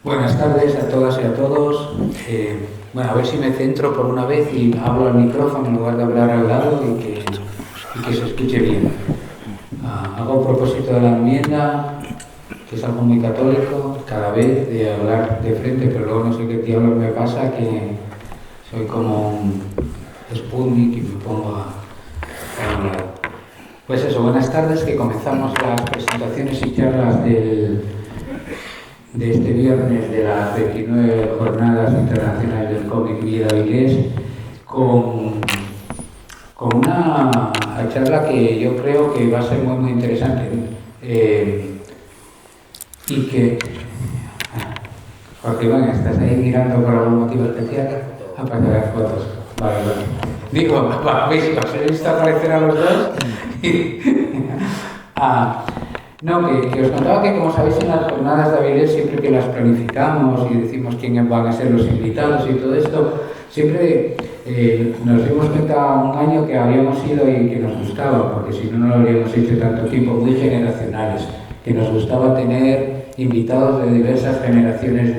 Buenas tardes a todas y a todos. Bueno, a ver si me centro por una vez y hablo al micrófono en lugar de hablar al lado y que se escuche bien. Hago un propósito de la enmienda, que es algo muy católico, cada vez de hablar de frente, pero luego no sé qué diablos me pasa, que soy como un Sputnik y me pongo a hablar. Pues eso, buenas tardes, que comenzamos las presentaciones y charlas de este viernes de las 29 Jornadas Internacionales del Cómic Villa de Avilés con una charla que yo creo que va a ser muy interesante, y que Jorge Iván, ¿estás ahí mirando por algún motivo especial? Para sacar fotos. Vale. Digo, ¿os he visto aparecer a los dos? No, que os contaba que, como sabéis, en las jornadas de Avilés, siempre que las planificamos y decimos quiénes van a ser los invitados y todo esto, siempre nos dimos cuenta un año que habíamos ido y que nos gustaba, porque si no, no lo habríamos hecho tanto tiempo, muy generacionales, que nos gustaba tener invitados de diversas generaciones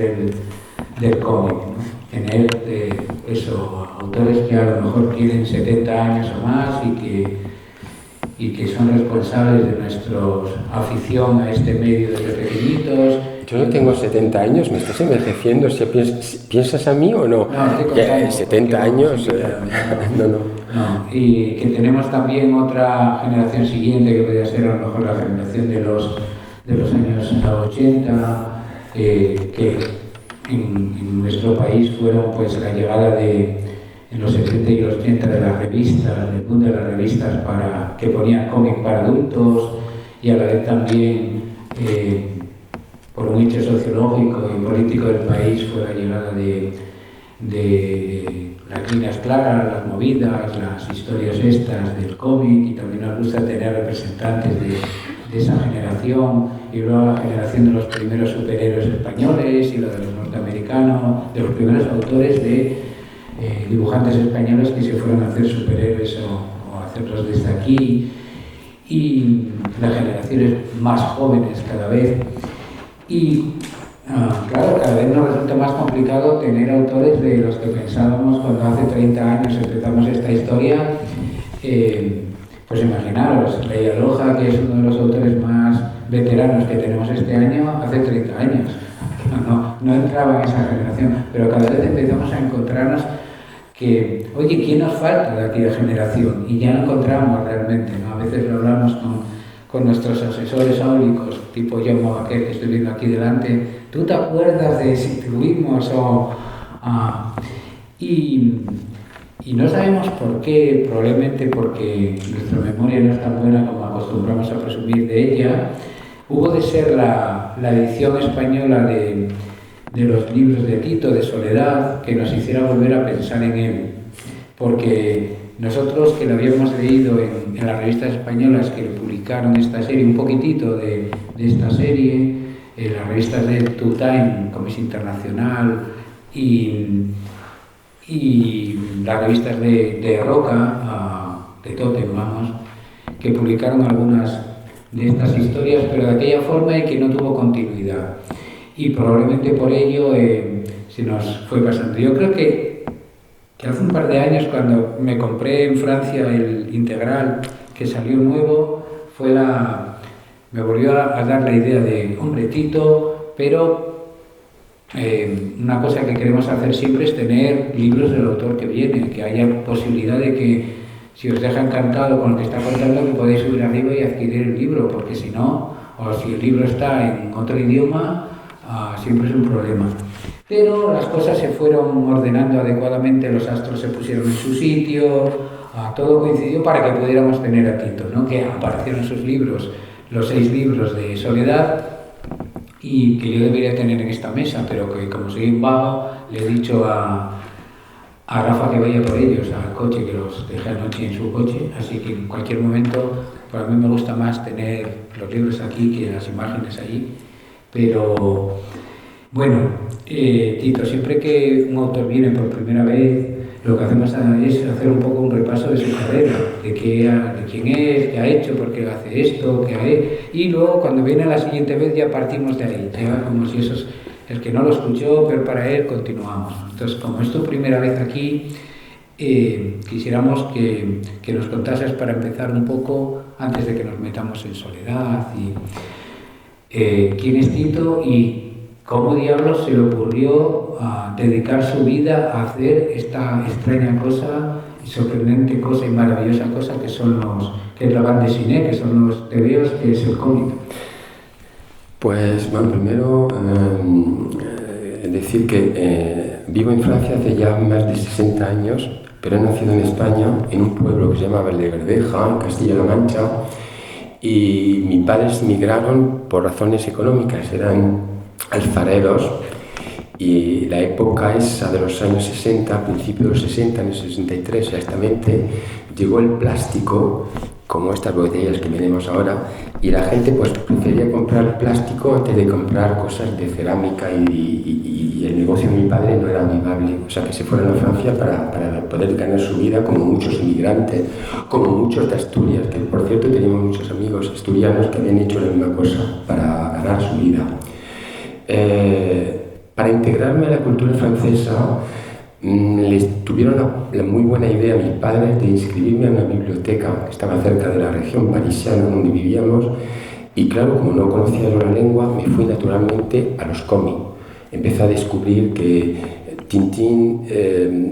del cómic, ¿no? Tener autores que a lo mejor tienen 70 años o más y que son responsables de nuestra afición a este medio desde pequeñitos. Yo no tengo 70 años, ¿me estás envejeciendo? ¿Piensas a mí o no? No, estoy contando, 70 años, no. Y que tenemos también otra generación siguiente, que podría ser a lo mejor la generación de los años 80, que en nuestro país fueron pues la llegada en los 70 y los 80 de las revistas, del boom de las revistas que ponían cómic para adultos, y a la vez también, por un hecho sociológico y político del país, fue la llegada de las líneas claras, las movidas, las historias estas del cómic, y también nos gusta tener representantes de esa generación, y luego la generación de los primeros superhéroes españoles y la de los norteamericanos, de los primeros autores de dibujantes españoles que se fueron a hacer superhéroes o a hacerlos desde aquí, y las generaciones más jóvenes cada vez. Y claro, cada vez nos resulta más complicado tener autores de los que pensábamos cuando hace 30 años empezamos esta historia. Pues imaginaros, Leia Loja, que es uno de los autores más veteranos que tenemos este año, hace 30 años. No entraba en esa generación, pero cada vez empezamos a encontrarnos que, oye, ¿quién nos falta de aquella generación? Y ya no encontramos realmente, ¿no? A veces lo hablamos con nuestros asesores áulicos, tipo John Movaquer, que estoy viendo aquí delante. ¿Tú te acuerdas de si tuvimos y no sabemos por qué, probablemente porque nuestra memoria no es tan buena como acostumbramos a presumir de ella. Hubo de ser la edición española de los libros de Tito, de Soledad, que nos hiciera volver a pensar en él. Porque nosotros, que lo habíamos leído en las revistas españolas que publicaron esta serie, un poquitito de esta serie, en las revistas de Two Time, Comics Internacional, y las revistas de Roca, de Totem, vamos, que publicaron algunas de estas historias, pero de aquella forma y que no tuvo continuidad. Y probablemente por ello se nos fue pasando. Yo creo que hace un par de años, cuando me compré en Francia el Integral, que salió nuevo, me volvió a dar la idea de, hombre, Tito, pero una cosa que queremos hacer siempre es tener libros del autor que viene, que haya posibilidad de que, si os deja encantado con lo que está contando, que podéis subir arriba y adquirir el libro, porque si no, o si el libro está en otro idioma, siempre es un problema. Pero las cosas se fueron ordenando adecuadamente, los astros se pusieron en su sitio, todo coincidió para que pudiéramos tener a Tito, ¿no? Que aparecieron sus libros, los 6 libros de Soledad, y que yo debería tener en esta mesa, pero que como soy un vago, le he dicho a Rafa que vaya por ellos al coche, que los dejé anoche en su coche, así que en cualquier momento, para mí me gusta más tener los libros aquí que las imágenes allí. Pero bueno, Tito, siempre que un autor viene por primera vez, lo que hacemos es hacer un poco un repaso de su carrera, de quién es, qué ha hecho, por qué hace esto, qué ha hecho, y luego cuando viene la siguiente vez ya partimos de ahí, ya como si El que no lo escuchó, peor para él, continuamos. Entonces, como es tu primera vez aquí, quisiéramos que nos contases para empezar un poco, antes de que nos metamos en soledad, quién es Tito y cómo diablos se le ocurrió dedicar su vida a hacer esta extraña cosa, y sorprendente cosa y maravillosa cosa que es la banda dessinée, que son los tebeos, que es el cómic. Pues bueno, primero decir que vivo en Francia hace ya más de 60 años, pero he nacido en España, en un pueblo que se llama Valdeverdeja, en Castilla-La Mancha, y mis padres migraron por razones económicas, eran alfareros, y la época esa de los años 60, principios de los 60, en el 63 exactamente, llegó el plástico, como estas botellas que tenemos ahora, y la gente pues prefería comprar plástico antes de comprar cosas de cerámica, y el negocio de mi padre no era viable, o sea que se fueron a Francia para poder ganar su vida, como muchos inmigrantes, como muchos de Asturias, que por cierto teníamos muchos amigos asturianos que habían hecho la misma cosa para ganar su vida. Para integrarme a la cultura francesa, les tuvieron la muy buena idea a mis padres de inscribirme en una biblioteca que estaba cerca de la región parisina donde vivíamos, y claro, como no conocía yo la lengua, me fui naturalmente a los cómics. Empecé a descubrir que Tintín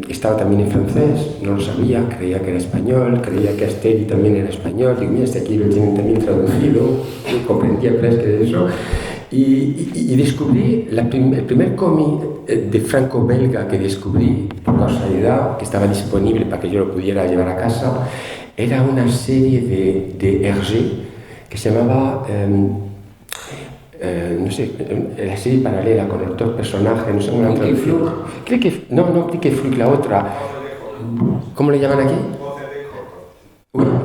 estaba también en francés, no lo sabía, creía que era español, creía que Asterix también era español, digo, mira, aquí lo tienen también traducido, comprendía presque de eso. Y descubrí el primer cómic de franco-belga que descubrí por casualidad, que estaba disponible para que yo lo pudiera llevar a casa, era una serie de Hergé que se llamaba, no sé, la serie paralela con los dos personajes, no sé cómo la traducción. No, Clique Flug, la otra. ¿Cómo le llaman aquí?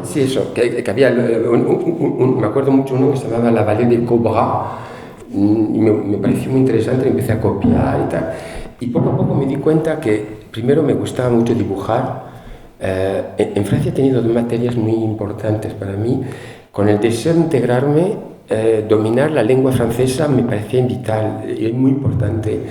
Sí, eso, que había, me acuerdo mucho uno que se llamaba La Vallée de Cobra. Y me pareció muy interesante, y empecé a copiar y tal. Y poco a poco me di cuenta que primero me gustaba mucho dibujar. En Francia he tenido dos materias muy importantes para mí. Con el deseo de integrarme, dominar la lengua francesa me parecía vital y es muy importante.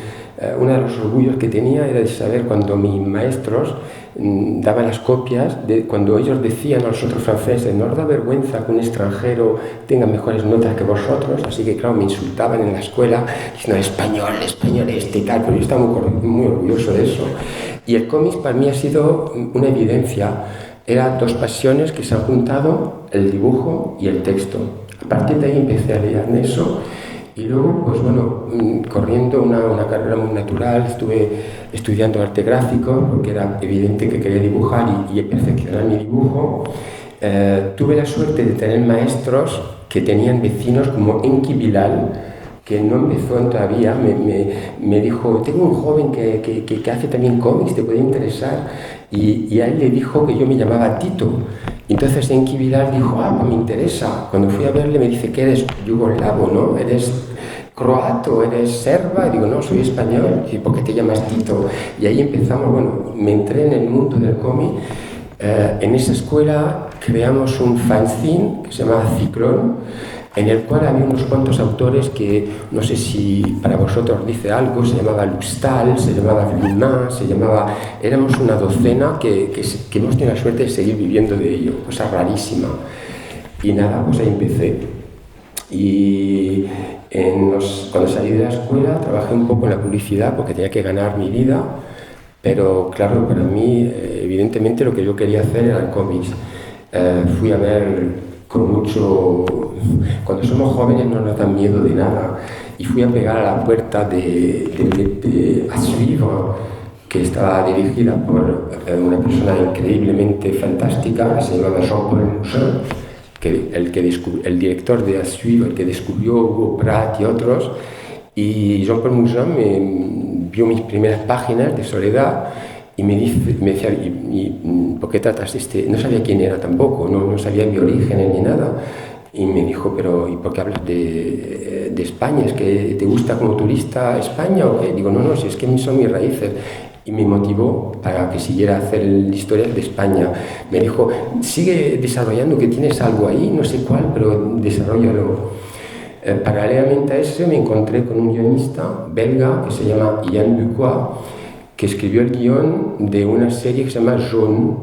Uno de los orgullos que tenía era de saber cuando mis maestros daban las copias, cuando ellos decían a los otros franceses, no os da vergüenza que un extranjero tenga mejores notas que vosotros, así que claro, me insultaban en la escuela diciendo español este y tal, pero yo estaba muy orgulloso de eso. Y el cómic para mí ha sido una evidencia, eran dos pasiones que se han juntado, el dibujo y el texto. A partir de ahí empecé a leer en eso. Y luego, pues bueno, corriendo una carrera muy natural, estuve estudiando arte gráfico porque era evidente que quería dibujar y perfeccionar mi dibujo. Tuve la suerte de tener maestros que tenían vecinos como Enki Bilal, que no empezó todavía, me dijo, tengo un joven que hace también cómics, te puede interesar. Y a él le dijo que yo me llamaba Tito. Entonces Enki Bilal dijo, pues me interesa. Cuando fui a verle me dice que eres yugoslavo, ¿no? ¿Eres croato? ¿Eres serba? Y digo, no, soy español. Y ¿por qué te llamas Tito? Y ahí empezamos, bueno, me entré en el mundo del cómic. En esa escuela creamos un fanzine que se llamaba Ciclón, en el cual había unos cuantos autores que, no sé si para vosotros dice algo, se llamaba Lustal, se llamaba Luna, éramos una docena que hemos tenido la suerte de seguir viviendo de ello, cosa rarísima. Y nada, pues ahí empecé. Y cuando salí de la escuela trabajé un poco en la publicidad porque tenía que ganar mi vida, pero claro, para mí, evidentemente lo que yo quería hacer eran cómics. Fui a ver con mucho... Cuando somos jóvenes no nos dan miedo de nada, y fui a pegar a la puerta de A Suivre, que estaba dirigida por una persona increíblemente fantástica que se llamaba Jean-Paul Mougin, el director de A Suivre, el que descubrió Hugo Pratt y otros. Y Jean-Paul Mougin vio mis primeras páginas de Soledad y me decía, ¿por qué tratas No sabía quién era tampoco, no sabía mi origen ni nada. Y me dijo, pero ¿y por qué hablas de España? ¿Es que te gusta como turista España o qué? Digo, no, si es que son mis raíces. Y me motivó para que siguiera a hacer historias de España. Me dijo, sigue desarrollando, que tienes algo ahí, no sé cuál, pero desarrollalo. Paralelamente a eso me encontré con un guionista belga que se llama Yann Bucois, que escribió el guión de una serie que se llama Jaune.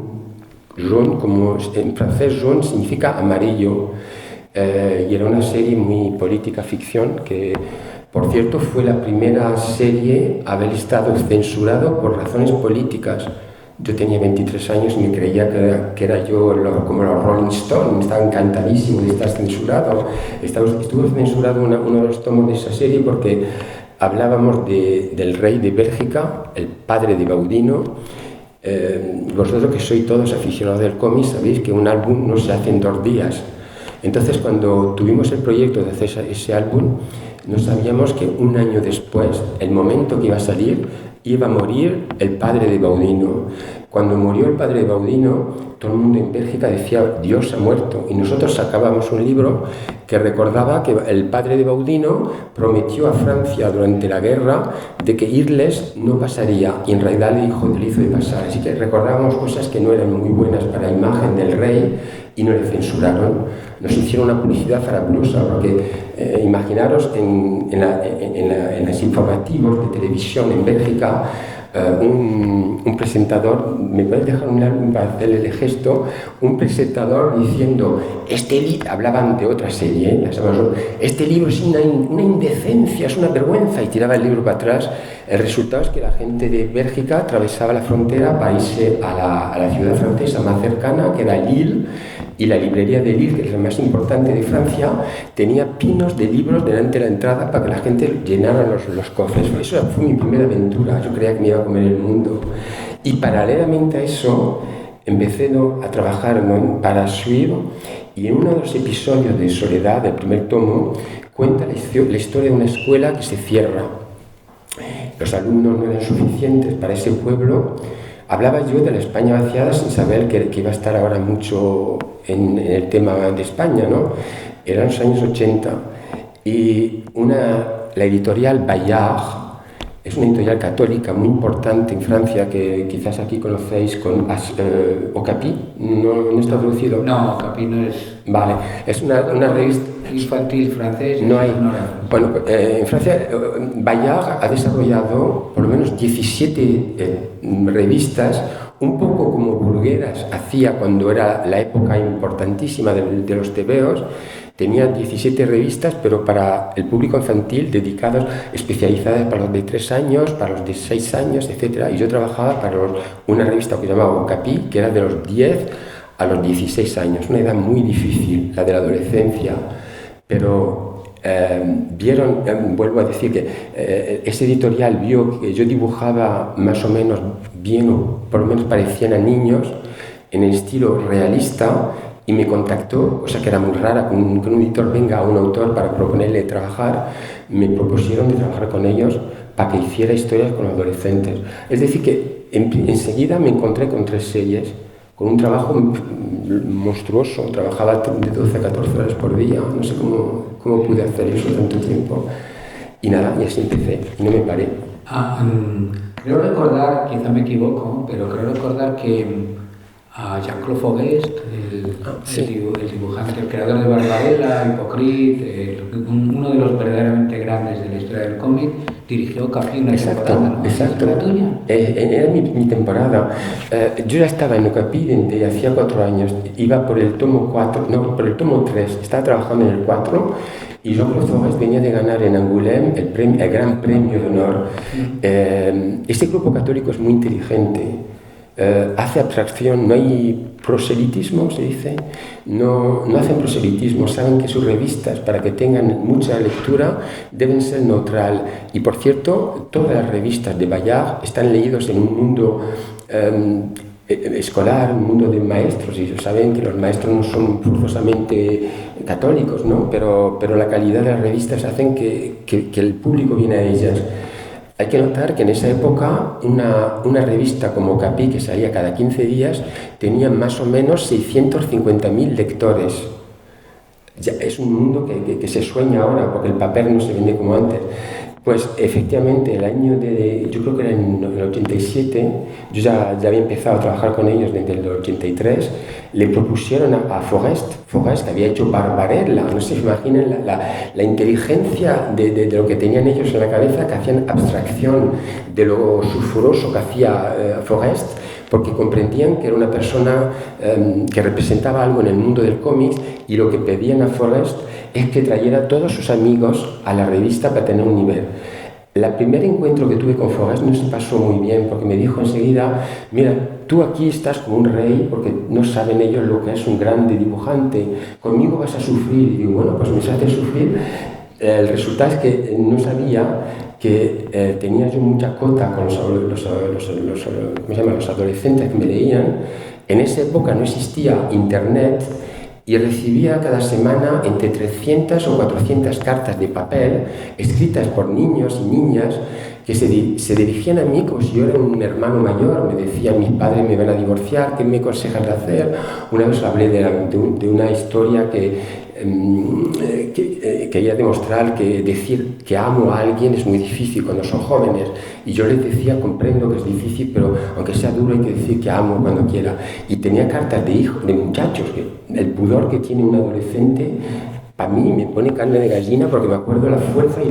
Jaune, como en francés jaune significa amarillo, y era una serie muy política ficción que, por cierto, fue la primera serie a haber estado censurado por razones políticas. Yo tenía 23 años y me creía que era yo como los Rolling Stones, estaba encantadísimo de estar censurado. Estuvo censurado uno de los tomos de esa serie porque hablábamos del rey de Bélgica, el padre de Baudino. Vosotros que sois todos aficionados del cómic sabéis que un álbum no se hace en 2 días. Entonces, cuando tuvimos el proyecto de hacer ese álbum, no sabíamos que un año después, el momento que iba a salir, iba a morir el padre de Baudino. Cuando murió el padre de Baudino, todo el mundo en Bélgica decía, Dios ha muerto. Y nosotros sacábamos un libro que recordaba que el padre de Baudino prometió a Francia durante la guerra de que irles no pasaría. Y en realidad le hizo de pasar. Así que recordábamos cosas que no eran muy buenas para la imagen del rey y no le censuraron. Nos hicieron una publicidad fabulosa, porque imaginaros en los informativos de televisión en Bélgica, un presentador, ¿me puedes dejar un álbum para hacerle el gesto? Un presentador diciendo, hablaban de otra serie, este libro es una indecencia, es una vergüenza, y tiraba el libro para atrás. El resultado es que la gente de Bélgica atravesaba la frontera para irse a la ciudad francesa más cercana, que era Lille, y la librería de Lille, que es la más importante de Francia, tenía pinos de libros delante de la entrada para que la gente llenara los cofres. Eso fue mi primera aventura, yo creía que me iba a comer el mundo. Y paralelamente a eso, empecé a trabajar para Suivre, y en uno de los episodios de Soledad, del primer tomo, cuenta la historia de una escuela que se cierra. Los alumnos no eran suficientes para ese pueblo. Hablaba yo de la España vaciada sin saber que iba a estar ahora mucho en el tema de España, ¿no? Eran los años 80 y la editorial Bayard es una editorial católica muy importante en Francia que quizás aquí conocéis con Okapi, ¿no está traducido? No, Okapi no es... Vale, es una revista... Infantil francés. No hay... Bueno, en Francia Bayard ha desarrollado por lo menos 17 revistas, un poco como Brugueras hacía cuando era la época importantísima de los tebeos. Tenía 17 revistas, pero para el público infantil, especializadas para los de 3 años, para los de 6 años, etc. Y yo trabajaba para una revista que se llamaba Okapi, que era de los 10 a los 16 años, una edad muy difícil, la de la adolescencia. Pero vuelvo a decir que ese editorial vio que yo dibujaba más o menos bien, o por lo menos parecían a niños, en el estilo realista, y me contactó, cosa que era muy rara, que un editor venga a un autor para proponerle trabajar. Me propusieron de trabajar con ellos para que hiciera historias con adolescentes. Es decir, que enseguida me encontré con 3 series, con un trabajo monstruoso. Trabajaba de 12 a 14 horas por día, no sé cómo pude hacer eso tanto tiempo. Y nada, y así empecé, y no me paré. Creo recordar, quizá me equivoco, pero creo recordar que a Jean-Claude Faugest, el dibujante, el creador de Barbarella, Hypocrite, uno de los verdaderamente grandes de la historia del cómic, dirigió Okapi una temporada, ¿no? Exacto. ¿Era tuya? Era mi temporada. Yo ya estaba en Okapi desde hacía 4 años. Iba por el tomo 3. Estaba trabajando en el 4 y Jean-Claude Faugest venía de ganar en Angoulême el Gran Premio de Honor. Este grupo católico es muy inteligente. Hace abstracción, no hay proselitismo, se dice, no hacen proselitismo, saben que sus revistas, para que tengan mucha lectura, deben ser neutral. Y por cierto, todas las revistas de Bayard están leídos en un mundo escolar, un mundo de maestros, y saben que los maestros no son forzosamente católicos, ¿no? Pero la calidad de las revistas hacen que el público viene a ellas. Hay que notar que en esa época una revista como Okapi, que salía cada 15 días, tenía más o menos 650.000 lectores. Ya es un mundo que se sueña ahora, porque el papel no se vende como antes. Pues efectivamente, yo creo que era en el 87, yo ya había empezado a trabajar con ellos desde el 83, le propusieron a Forest, que había hecho Barbarella, no se imaginan la inteligencia de lo que tenían ellos en la cabeza, que hacían abstracción de lo sulfuroso que hacía Forest, porque comprendían que era una persona que representaba algo en el mundo del cómic, y lo que pedían a Forest es que trayera a todos sus amigos a la revista para tener un nivel. El primer encuentro que tuve con Forest no se pasó muy bien, porque me dijo enseguida: mira, tú aquí estás como un rey, porque no saben ellos lo que es un grande dibujante, conmigo vas a sufrir. Y digo, bueno, pues me hace sufrir. El resultado es que no sabía que tenía yo mucha cota con los adolescentes que me leían. En esa época no existía internet, y recibía cada semana entre 300 o 400 cartas de papel escritas por niños y niñas que se dirigían a mí como si yo era un hermano mayor. Me decían: mis padres me van a divorciar, ¿qué me aconsejas de hacer? Una vez hablé de una historia que quería demostrar que decir que amo a alguien es muy difícil cuando son jóvenes, y yo les decía: comprendo que es difícil, pero aunque sea duro hay que decir que amo cuando quiera. Y tenía cartas de muchachos, que el pudor que tiene un adolescente para mí me pone carne de gallina, porque me acuerdo la fuerza y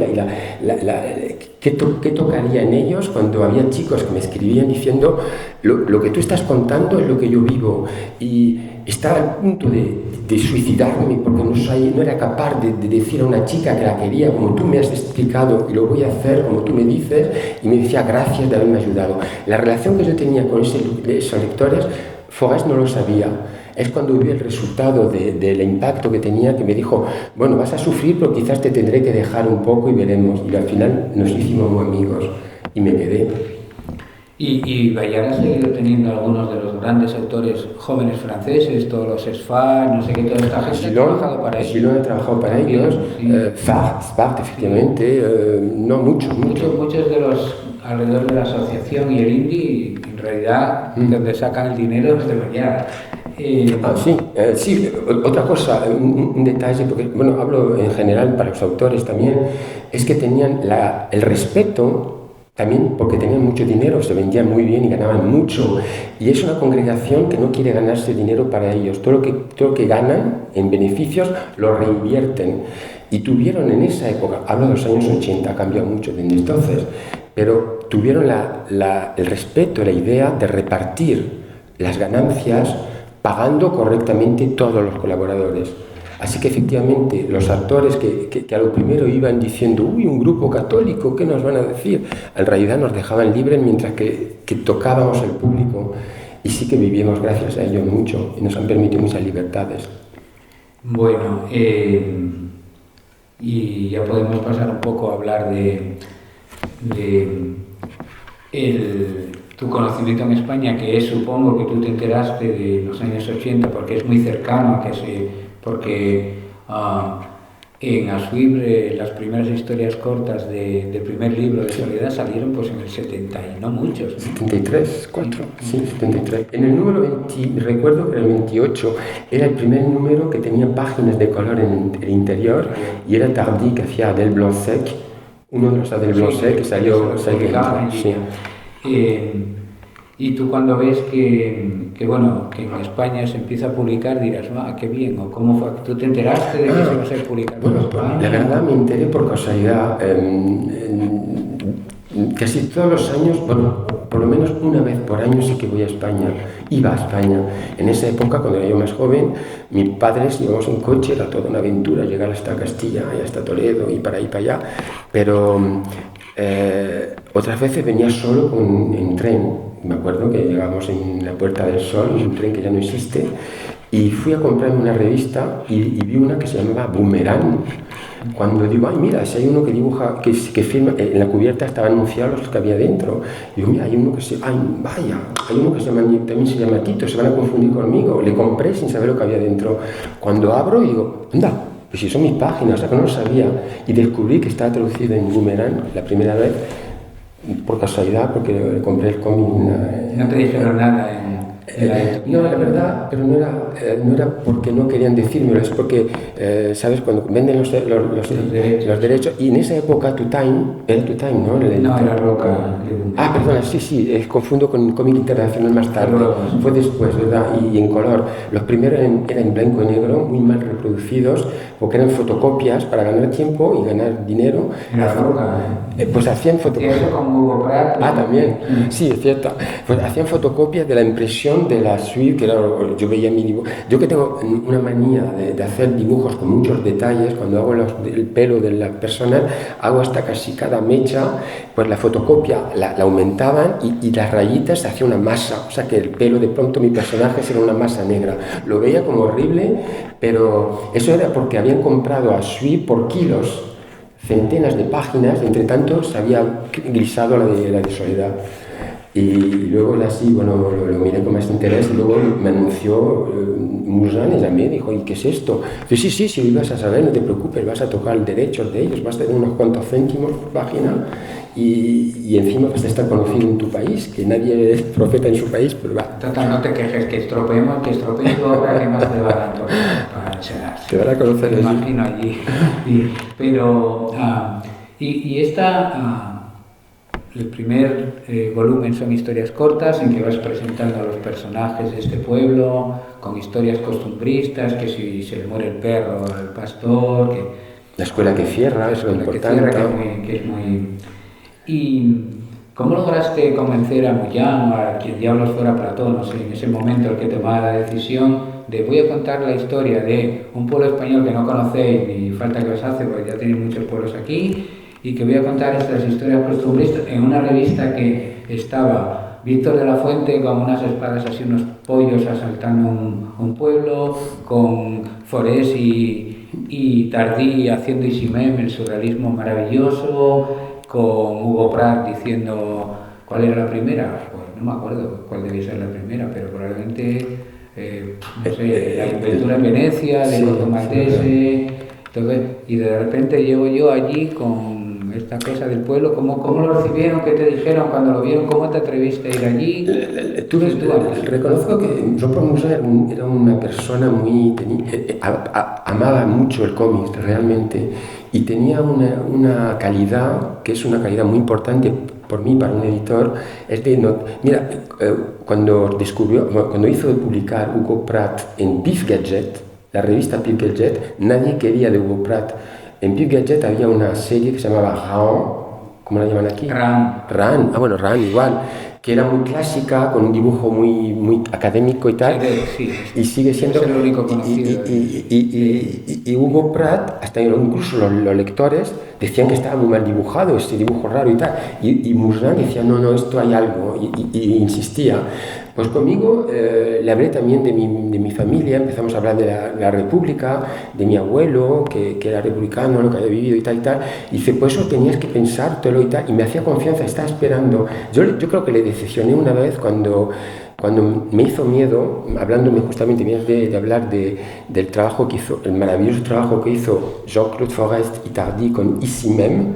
qué tocaría en ellos cuando había chicos que me escribían diciendo: lo que tú estás contando es lo que yo vivo, y estaba al punto de suicidarme porque no era capaz de decir a una chica que la quería como tú me has explicado, y lo voy a hacer como tú me dices. Y me decía: gracias de haberme ayudado. La relación que yo tenía con esos lectores, Forest no lo sabía. Es cuando vi el resultado del impacto que tenía, que me dijo: bueno, vas a sufrir, pero quizás te tendré que dejar un poco y veremos. Y al final nos hicimos muy amigos y me quedé. Y Bayard ha seguido teniendo algunos de los grandes autores jóvenes franceses, todos los Sfar, no sé qué, toda esta gente ha trabajado para ellos. Gillon ha trabajado para ellos, Spart, efectivamente, no muchos. Muchos de los alrededor de la asociación y el indie, en realidad, donde sacan el dinero es de Bayard. Sí, otra cosa, un detalle, porque, bueno, hablo en general para los autores también, es que tenían el respeto, también porque tenían mucho dinero, se vendían muy bien y ganaban mucho, y es una congregación que no quiere ganarse dinero para ellos. Todo lo que ganan en beneficios lo reinvierten, y tuvieron en esa época, hablo de los años 80, ha cambiado mucho desde entonces, pero tuvieron el respeto, la idea de repartir las ganancias pagando correctamente todos los colaboradores. Así que efectivamente los actores que a lo primero iban diciendo: uy, un grupo católico, ¿qué nos van a decir?, en realidad nos dejaban libres mientras que tocábamos el público, y sí que vivimos gracias a ellos mucho, y nos han permitido muchas libertades. Bueno, y ya podemos pasar un poco a hablar de tu conocimiento en España, que es, supongo que tú te enteraste de los años 80 porque es muy cercano, porque en Assuibre las primeras historias cortas del primer libro de Soledad salieron pues en el 70 y no muchos, ¿no? 73, 4, sí, 73. En el número 20, recuerdo que el 28 era el primer número que tenía páginas de color en el interior, y era Tardy, que hacía Adèle Blanc-Sec, uno de los Adèle Blanc-Sec que salió. Sí. Y tú cuando ves que en España se empieza a publicar, dirás: qué bien, o cómo fue, ¿tú te enteraste de que se va a ser publicado? Bueno, la verdad me enteré por casualidad. Casi todos los años, bueno, por lo menos una vez por año sí que voy a España, iba a España. En esa época, cuando era yo más joven, mis padres íbamos en coche, era toda una aventura llegar hasta Castilla y hasta Toledo y para ahí para allá, pero otras veces venía solo en tren. Me acuerdo que llegábamos en la Puerta del Sol, un tren que ya no existe, y fui a comprarme una revista y vi una que se llamaba Boomerang. Cuando digo: ay, mira, si hay uno que dibuja, que firma, en la cubierta estaban anunciados los que había dentro. Digo: mira, hay uno que también se llama Tito, se van a confundir conmigo. Le compré sin saber lo que había dentro. Cuando abro, digo: anda, pues si son mis páginas, o sea que no lo sabía. Y descubrí que estaba traducido en Boomerang la primera vez, por casualidad, porque compré el cómic. No te dijeron nada No, la verdad, pero no era porque no querían decírmelo, es porque, ¿sabes? Cuando venden los derechos, y en esa época era Tu Time, ¿no? No, era Roca. Ah, perdona, sí, confundo con el cómic internacional más tarde. Fue después, ¿verdad? Y en color. Los primeros eran en blanco y negro, muy mal reproducidos, porque eran fotocopias para ganar tiempo y ganar dinero. Era Roca. Pues hacían fotocopias. Eso con Hugo Pratt. Ah, también. Sí, es cierto. Pues hacían fotocopias de la impresión de la suite, que era, yo veía mi dibujo. Yo que tengo una manía de hacer dibujos con muchos detalles, cuando hago el pelo de la persona, hago hasta casi cada mecha, pues la fotocopia la aumentaban y las rayitas se hacía una masa, o sea que el pelo de pronto mi personaje era una masa negra. Lo veía como horrible, pero eso era porque habían comprado a Suite por kilos, centenas de páginas, entre tanto se había grisado la de Soledad. Y luego así, bueno, lo miré con más interés y luego me anunció Muzan, le llamé, dijo, ¿y qué es esto? Dice, sí, lo ibas a saber, no te preocupes, vas a tocar el derecho de ellos, vas a tener unos cuantos céntimos por página y encima vas a estar conocido en tu país, que nadie es profeta en su país, pero va. Total, no te quejes, que estropeen tu obra, que más te va a dar te van a conocer. Me imagino allí. Pero, el primer volumen son historias cortas en que vas presentando a los personajes de este pueblo con historias costumbristas, que si se le muere el perro al pastor, que la escuela que cierra, eso es lo importante. Que es muy... ¿Y cómo lograste convencer a Muyan o a quien diablos fuera Platón, no sé, en ese momento el que tomaba la decisión de voy a contar la historia de un pueblo español que no conocéis ni falta que os hace porque ya tenéis muchos pueblos aquí, y que voy a contar estas historias costumbristas en una revista que estaba Víctor de la Fuente con unas espadas así, unos pollos asaltando un pueblo, con Forés y Tardí haciendo Isimem, el surrealismo maravilloso, con Hugo Pratt diciendo ¿cuál era la primera? Pues no me acuerdo cuál debía ser la primera, pero probablemente no sé, la aventura en Venecia, de Corto Maltese. Entonces, y de repente llego yo allí con esta cosa del pueblo. ¿Cómo lo recibieron? ¿Qué te dijeron cuando lo vieron? ¿Cómo te atreviste a ir allí? Reconozco que Jean-Paul Mousin era una persona muy... amaba mucho el cómic, realmente, y tenía una calidad, que es una calidad muy importante por mí, para un editor, es de... mira, cuando hizo publicar Hugo Pratt en Pif Gadget, la revista Pif Gadget, nadie quería de Hugo Pratt. En Pif Gadget había una serie que se llamaba Ran, ¿cómo la llaman aquí? Ran, Ran igual, que era muy clásica, con un dibujo muy académico y tal, sí, y sigue siendo... Es el único conocido. Y Hugo Pratt, hasta incluso los lectores, decían que estaba muy mal dibujado, este dibujo raro y tal, y Muzan decía, no, esto hay algo, y insistía. Pues conmigo le hablé también de mi familia, empezamos a hablar de la República, de mi abuelo, que era republicano, lo que había vivido y tal, y dice, pues eso tenías que pensártelo y tal, y me hacía confianza, estaba esperando. Yo creo que le decepcioné una vez cuando me hizo miedo, hablándome justamente de hablar del trabajo que hizo, el maravilloso trabajo que hizo Jean-Claude Forest y Tardy con Isimem,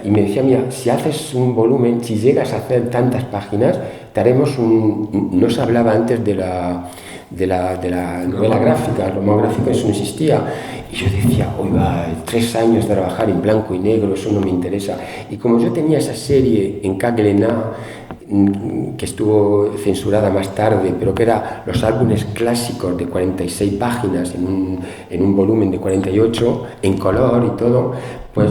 y me decía, mira, si haces un volumen, si llegas a hacer tantas páginas, te haremos no se hablaba antes de la novela gráfica, el román gráfico, eso no existía. Y yo decía, 3 años de trabajar en blanco y negro, eso no me interesa. Y como yo tenía esa serie en Caglena, que estuvo censurada más tarde, pero que era los álbumes clásicos de 46 páginas en un volumen de 48, en color y todo, pues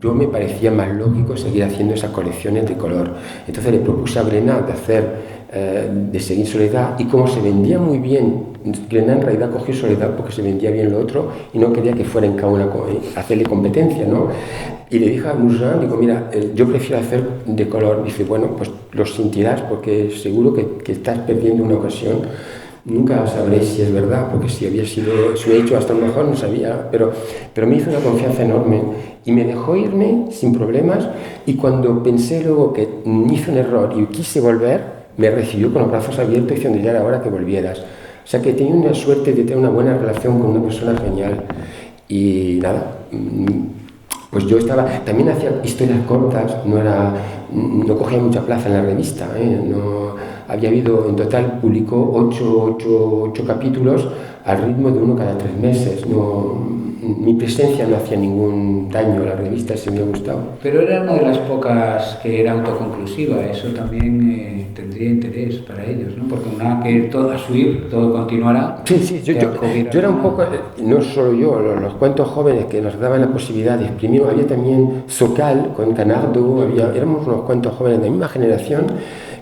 yo me parecía más lógico seguir haciendo esas colecciones de color. Entonces le propuse a Glenat de seguir Soledad, y como se vendía muy bien, Glenat en realidad cogió Soledad porque se vendía bien lo otro y no quería que fuera en cada una hacerle competencia, ¿no? Y le dije a Muzan, digo, mira, yo prefiero hacer de color. Dice, bueno, pues lo sentirás porque seguro que estás perdiendo una ocasión. Nunca sabré si es verdad, porque si hubiera hecho hasta lo mejor no sabía, pero me hizo una confianza enorme y me dejó irme sin problemas, y cuando pensé luego que hice un error y quise volver, me recibió con los brazos abiertos diciendo, ya era hora que volvieras. O sea que tenía una suerte de tener una buena relación con una persona genial. Y nada, pues yo también hacía historias cortas, no era no cogía mucha plaza en la revista, no, había habido, en total publicó 8 capítulos al ritmo de uno cada 3 meses. Mi presencia no hacía ningún daño a la revista, si me ha gustado. Pero era una de las pocas que era autoconclusiva, eso también tendría interés para ellos, ¿no? Porque una que todo a subir, todo continuará. Sí, yo era un poco, no solo yo, los cuentos jóvenes que nos daban la posibilidad de exprimir, había también Socal con Canardo, éramos unos cuentos jóvenes de la misma generación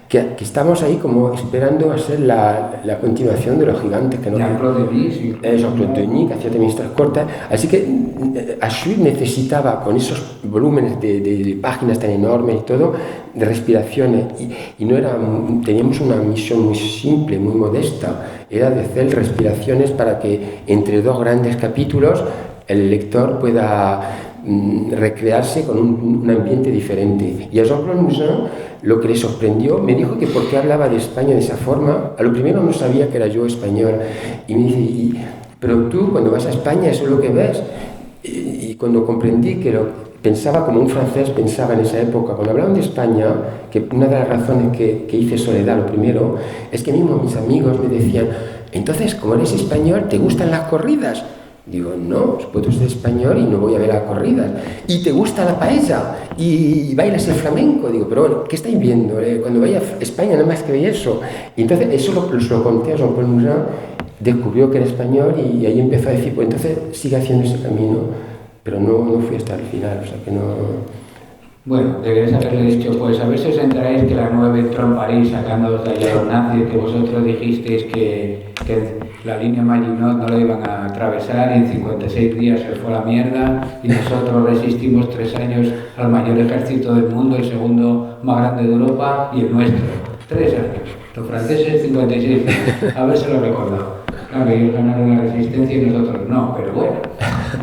que estábamos ahí como esperando a ser la continuación de los gigantes que no. Jean-Claude Denis, que hacía también historias cortas. Así que Ashwin necesitaba, con esos volúmenes de páginas tan enormes y todo, de respiraciones. Y no era, teníamos una misión muy simple, muy modesta. Era de hacer respiraciones para que entre 2 grandes capítulos el lector pueda recrearse con un ambiente diferente. Y a Jean-Claude Mouzin lo que le sorprendió, me dijo que por qué hablaba de España de esa forma. A lo primero no sabía que era yo español y me dice, pero tú cuando vas a España eso es lo que ves. Y cuando comprendí que pensaba como un francés pensaba en esa época, cuando hablaban de España, que una de las razones que hice Soledad, lo primero, es que mismo mis amigos me decían, entonces como eres español, ¿te gustan las corridas? Digo, no, puedo ser español y no voy a ver las corridas. ¿Y te gusta la paella? ¿Y bailas el flamenco? Digo, pero bueno, ¿qué estáis viendo? Cuando vaya a España nada más que veis eso. Y entonces eso lo conté a Jean-Paul Mouzin, descubrió que era español y ahí empezó a decir, pues entonces sigue haciendo ese camino. Pero no fui hasta el final, o sea que no... Bueno, deberías haberle dicho, pues a ver si os enteráis que la 9 entró en París sacándoos de allá a los nazis, que vosotros dijisteis que la línea Maginot no la iban a atravesar y en 56 días se fue a la mierda y nosotros resistimos 3 años al mayor ejército del mundo, el segundo más grande de Europa y el nuestro. 3 años. Los franceses 56 días. A ver si lo he recordado. Claro, ellos ganaron la resistencia y nosotros no, pero bueno,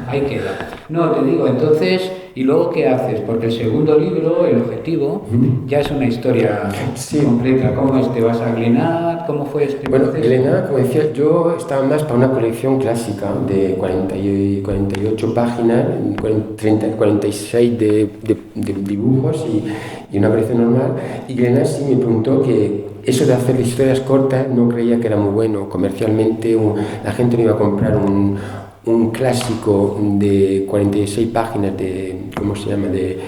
ahí queda. No, te digo, entonces, ¿y luego qué haces? Porque el segundo libro, El Objetivo, ya es una historia completa. ¿Cómo es? ¿Te vas a Glénat? ¿Cómo fue este Bueno, proceso? Glénat, como decía, yo estaba más para una colección clásica de 48 páginas, 46 de dibujos y una colección normal. Y Glénat sí me preguntó que eso de hacer historias cortas no creía que era muy bueno. Comercialmente la gente no iba a comprar un clásico de 46 páginas de, ¿cómo se llama?, de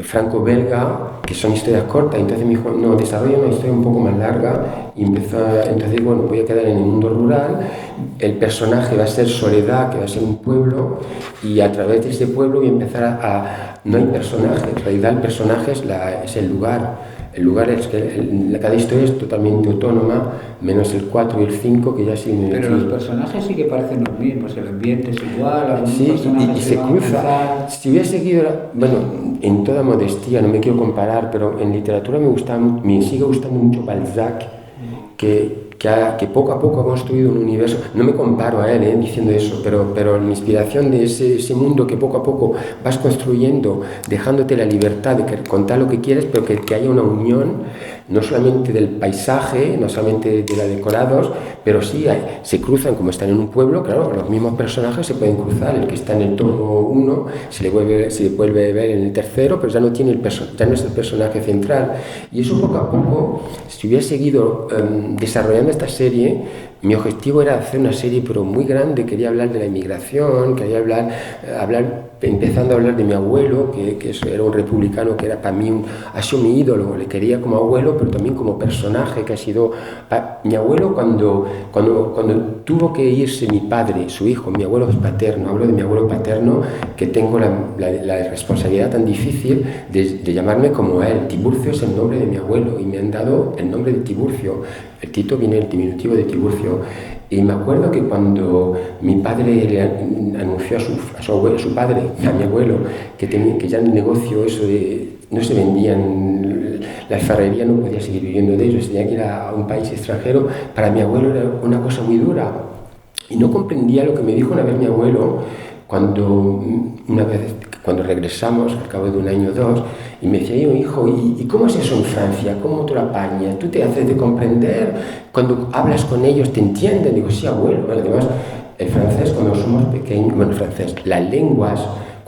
franco-belga, que son historias cortas. Entonces me dijo, no, desarrolla una historia un poco más larga. Y entonces, bueno, voy a quedar en el mundo rural, el personaje va a ser Soledad, que va a ser un pueblo, y a través de ese pueblo voy a empezar no hay personaje, en realidad el personaje es el lugar. El lugar es que cada historia es totalmente autónoma, menos el 4 y el 5 que ya siguen. Pero los personajes sí que parecen los mismos, el ambiente es igual, sí, y se cruza. Si hubiera seguido, bueno, en toda modestia, no me quiero comparar, pero en literatura me sigue gustando mucho Balzac, que poco a poco ha construido un universo. No me comparo a él diciendo eso, pero la inspiración de ese mundo que poco a poco vas construyendo, dejándote la libertad de contar lo que quieres, pero que haya una unión, no solamente del paisaje, no solamente de los decorados, pero sí se cruzan, como están en un pueblo, claro, los mismos personajes se pueden cruzar. El que está en el tomo 1 se le vuelve a ver en el tercero, pero ya no es el personaje central. Y eso poco a poco, si hubiera seguido desarrollando esta serie, mi objetivo era hacer una serie pero muy grande. Quería hablar de la inmigración, quería empezando a hablar de mi abuelo, que era un republicano que era para mí ha sido mi ídolo. Le quería como abuelo, pero también como personaje que ha sido mi abuelo. Cuando tuvo que irse mi padre, su hijo, mi abuelo es paterno, hablo de mi abuelo paterno, que tengo la responsabilidad tan difícil de llamarme como él. Tiburcio es el nombre de mi abuelo y me han dado el nombre de Tiburcio. El Tito viene del diminutivo de Tiburcio. Y me acuerdo que cuando mi padre le anunció a mi abuelo, que ya el negocio eso de no se vendían, la alfarería no podía seguir viviendo de ellos, tenía que ir a un país extranjero, para mi abuelo era una cosa muy dura. Y no comprendía lo que me dijo una vez mi abuelo cuando regresamos al cabo de un año o 2, y me decía, hijo, ¿y cómo es eso en Francia? ¿Cómo tú la apañas? ¿Tú te haces de comprender? Cuando hablas con ellos, ¿te entienden? Digo, sí, abuelo. Bueno, además, el francés, cuando somos pequeños, las lenguas,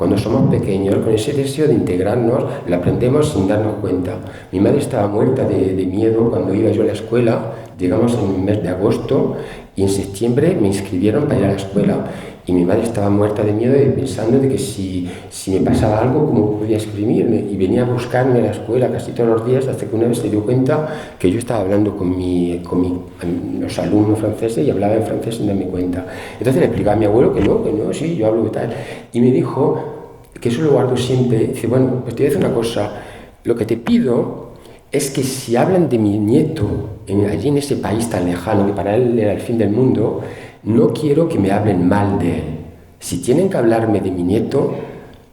cuando somos pequeños, con ese deseo de integrarnos, lo aprendemos sin darnos cuenta. Mi madre estaba muerta de miedo cuando iba yo a la escuela. Llegamos en el mes de agosto y en septiembre me inscribieron para ir a la escuela. Y mi madre estaba muerta de miedo y pensando de que si me pasaba algo, ¿cómo podía inscribirme? Y venía a buscarme a la escuela casi todos los días, hasta que una vez se dio cuenta que yo estaba hablando con los alumnos franceses y hablaba en francés sin darme cuenta. Entonces le explicaba a mi abuelo que no, sí, yo hablo de tal. Y me dijo, que eso lo guardo siempre, dice, bueno, pues te voy a decir una cosa, lo que te pido es que si hablan de mi nieto allí en ese país tan lejano, que para él era el fin del mundo, no quiero que me hablen mal de él. Si tienen que hablarme de mi nieto,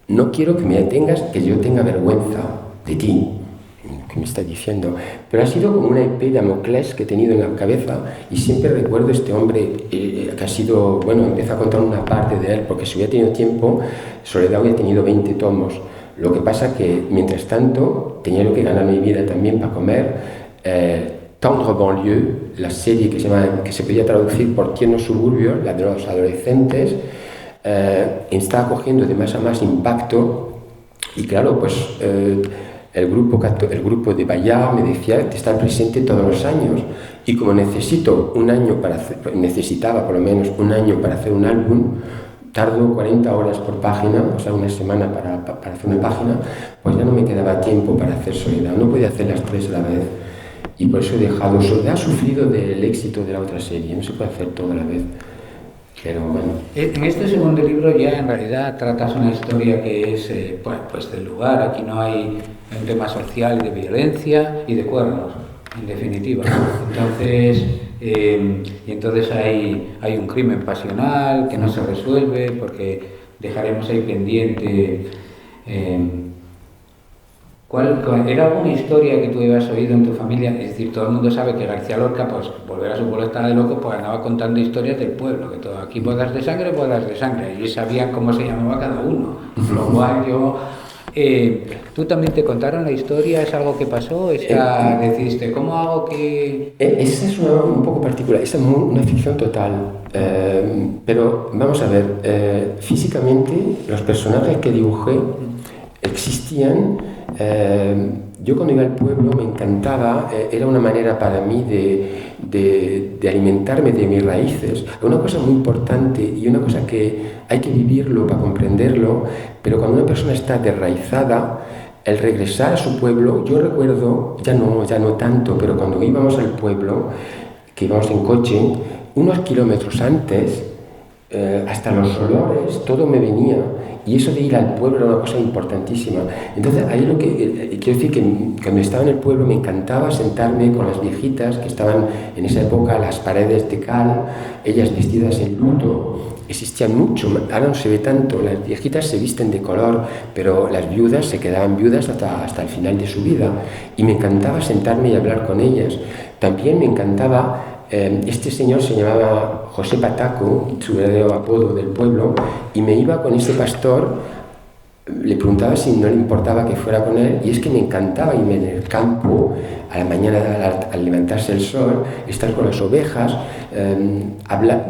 no quiero que yo tenga vergüenza de ti. ¿Qué me está diciendo? Pero ha sido como una epée de Damoclés que he tenido en la cabeza y siempre recuerdo a este hombre que ha sido, bueno, empecé a contar una parte de él, porque si hubiera tenido tiempo, Soledad hubiera tenido 20 tomos. Lo que pasa que, mientras tanto, tenía yo que ganar mi vida también para comer. Tendre banlieue, la serie que se podía traducir por Tiernos suburbios, la de los adolescentes, estaba cogiendo de más a más impacto y claro, pues el grupo de Bayard me decía de estar presente todos los años y como necesitaba por lo menos un año para hacer un álbum, tardo 40 horas por página, o sea, una semana para hacer una página, pues ya no me quedaba tiempo para hacer Soledad, no podía hacer las 3 a la vez. Y por eso he dejado. Soledad ha sufrido del éxito de la otra serie, no se puede hacer todo a la vez. Pero bueno. En este segundo libro ya en realidad tratas una historia que es pues del lugar. Aquí no hay un tema social de violencia y de cuernos, en definitiva. Entonces, y entonces hay un crimen pasional que no se resuelve porque dejaremos ahí pendiente. ¿Cuál era alguna historia que tú habías oído en tu familia? Es decir, todo el mundo sabe que García Lorca, pues volver a su pueblo estaba de loco, pues andaba contando historias del pueblo, que todo aquí bodas de sangre, y sabían cómo se llamaba cada uno. Lo cual ¿tú también te contaron la historia? ¿Es algo que pasó? Decidiste, ¿cómo hago que...? Esa es un poco particular, esa es una ficción total. Pero vamos a ver, físicamente los personajes que dibujé existían. Yo cuando iba al pueblo me encantaba, era una manera para mí de alimentarme de mis raíces. Una cosa muy importante y una cosa que hay que vivirlo para comprenderlo, pero cuando una persona está desraizada, el regresar a su pueblo, yo recuerdo, ya no tanto, pero cuando íbamos al pueblo, que íbamos en coche, unos kilómetros antes, hasta los olores, todo me venía. Y eso de ir al pueblo era una cosa importantísima. Entonces, ahí quiero decir que cuando estaba en el pueblo me encantaba sentarme con las viejitas que estaban en esa época, las paredes de cal, ellas vestidas en luto. Existían mucho, ahora no se ve tanto, las viejitas se visten de color, pero las viudas se quedaban viudas hasta el final de su vida. Y me encantaba sentarme y hablar con ellas. También me encantaba. Este señor se llamaba José Pataco, su verdadero apodo del pueblo, y me iba con ese pastor, le preguntaba si no le importaba que fuera con él, y es que me encantaba irme en el campo, a la mañana al levantarse el sol, estar con las ovejas,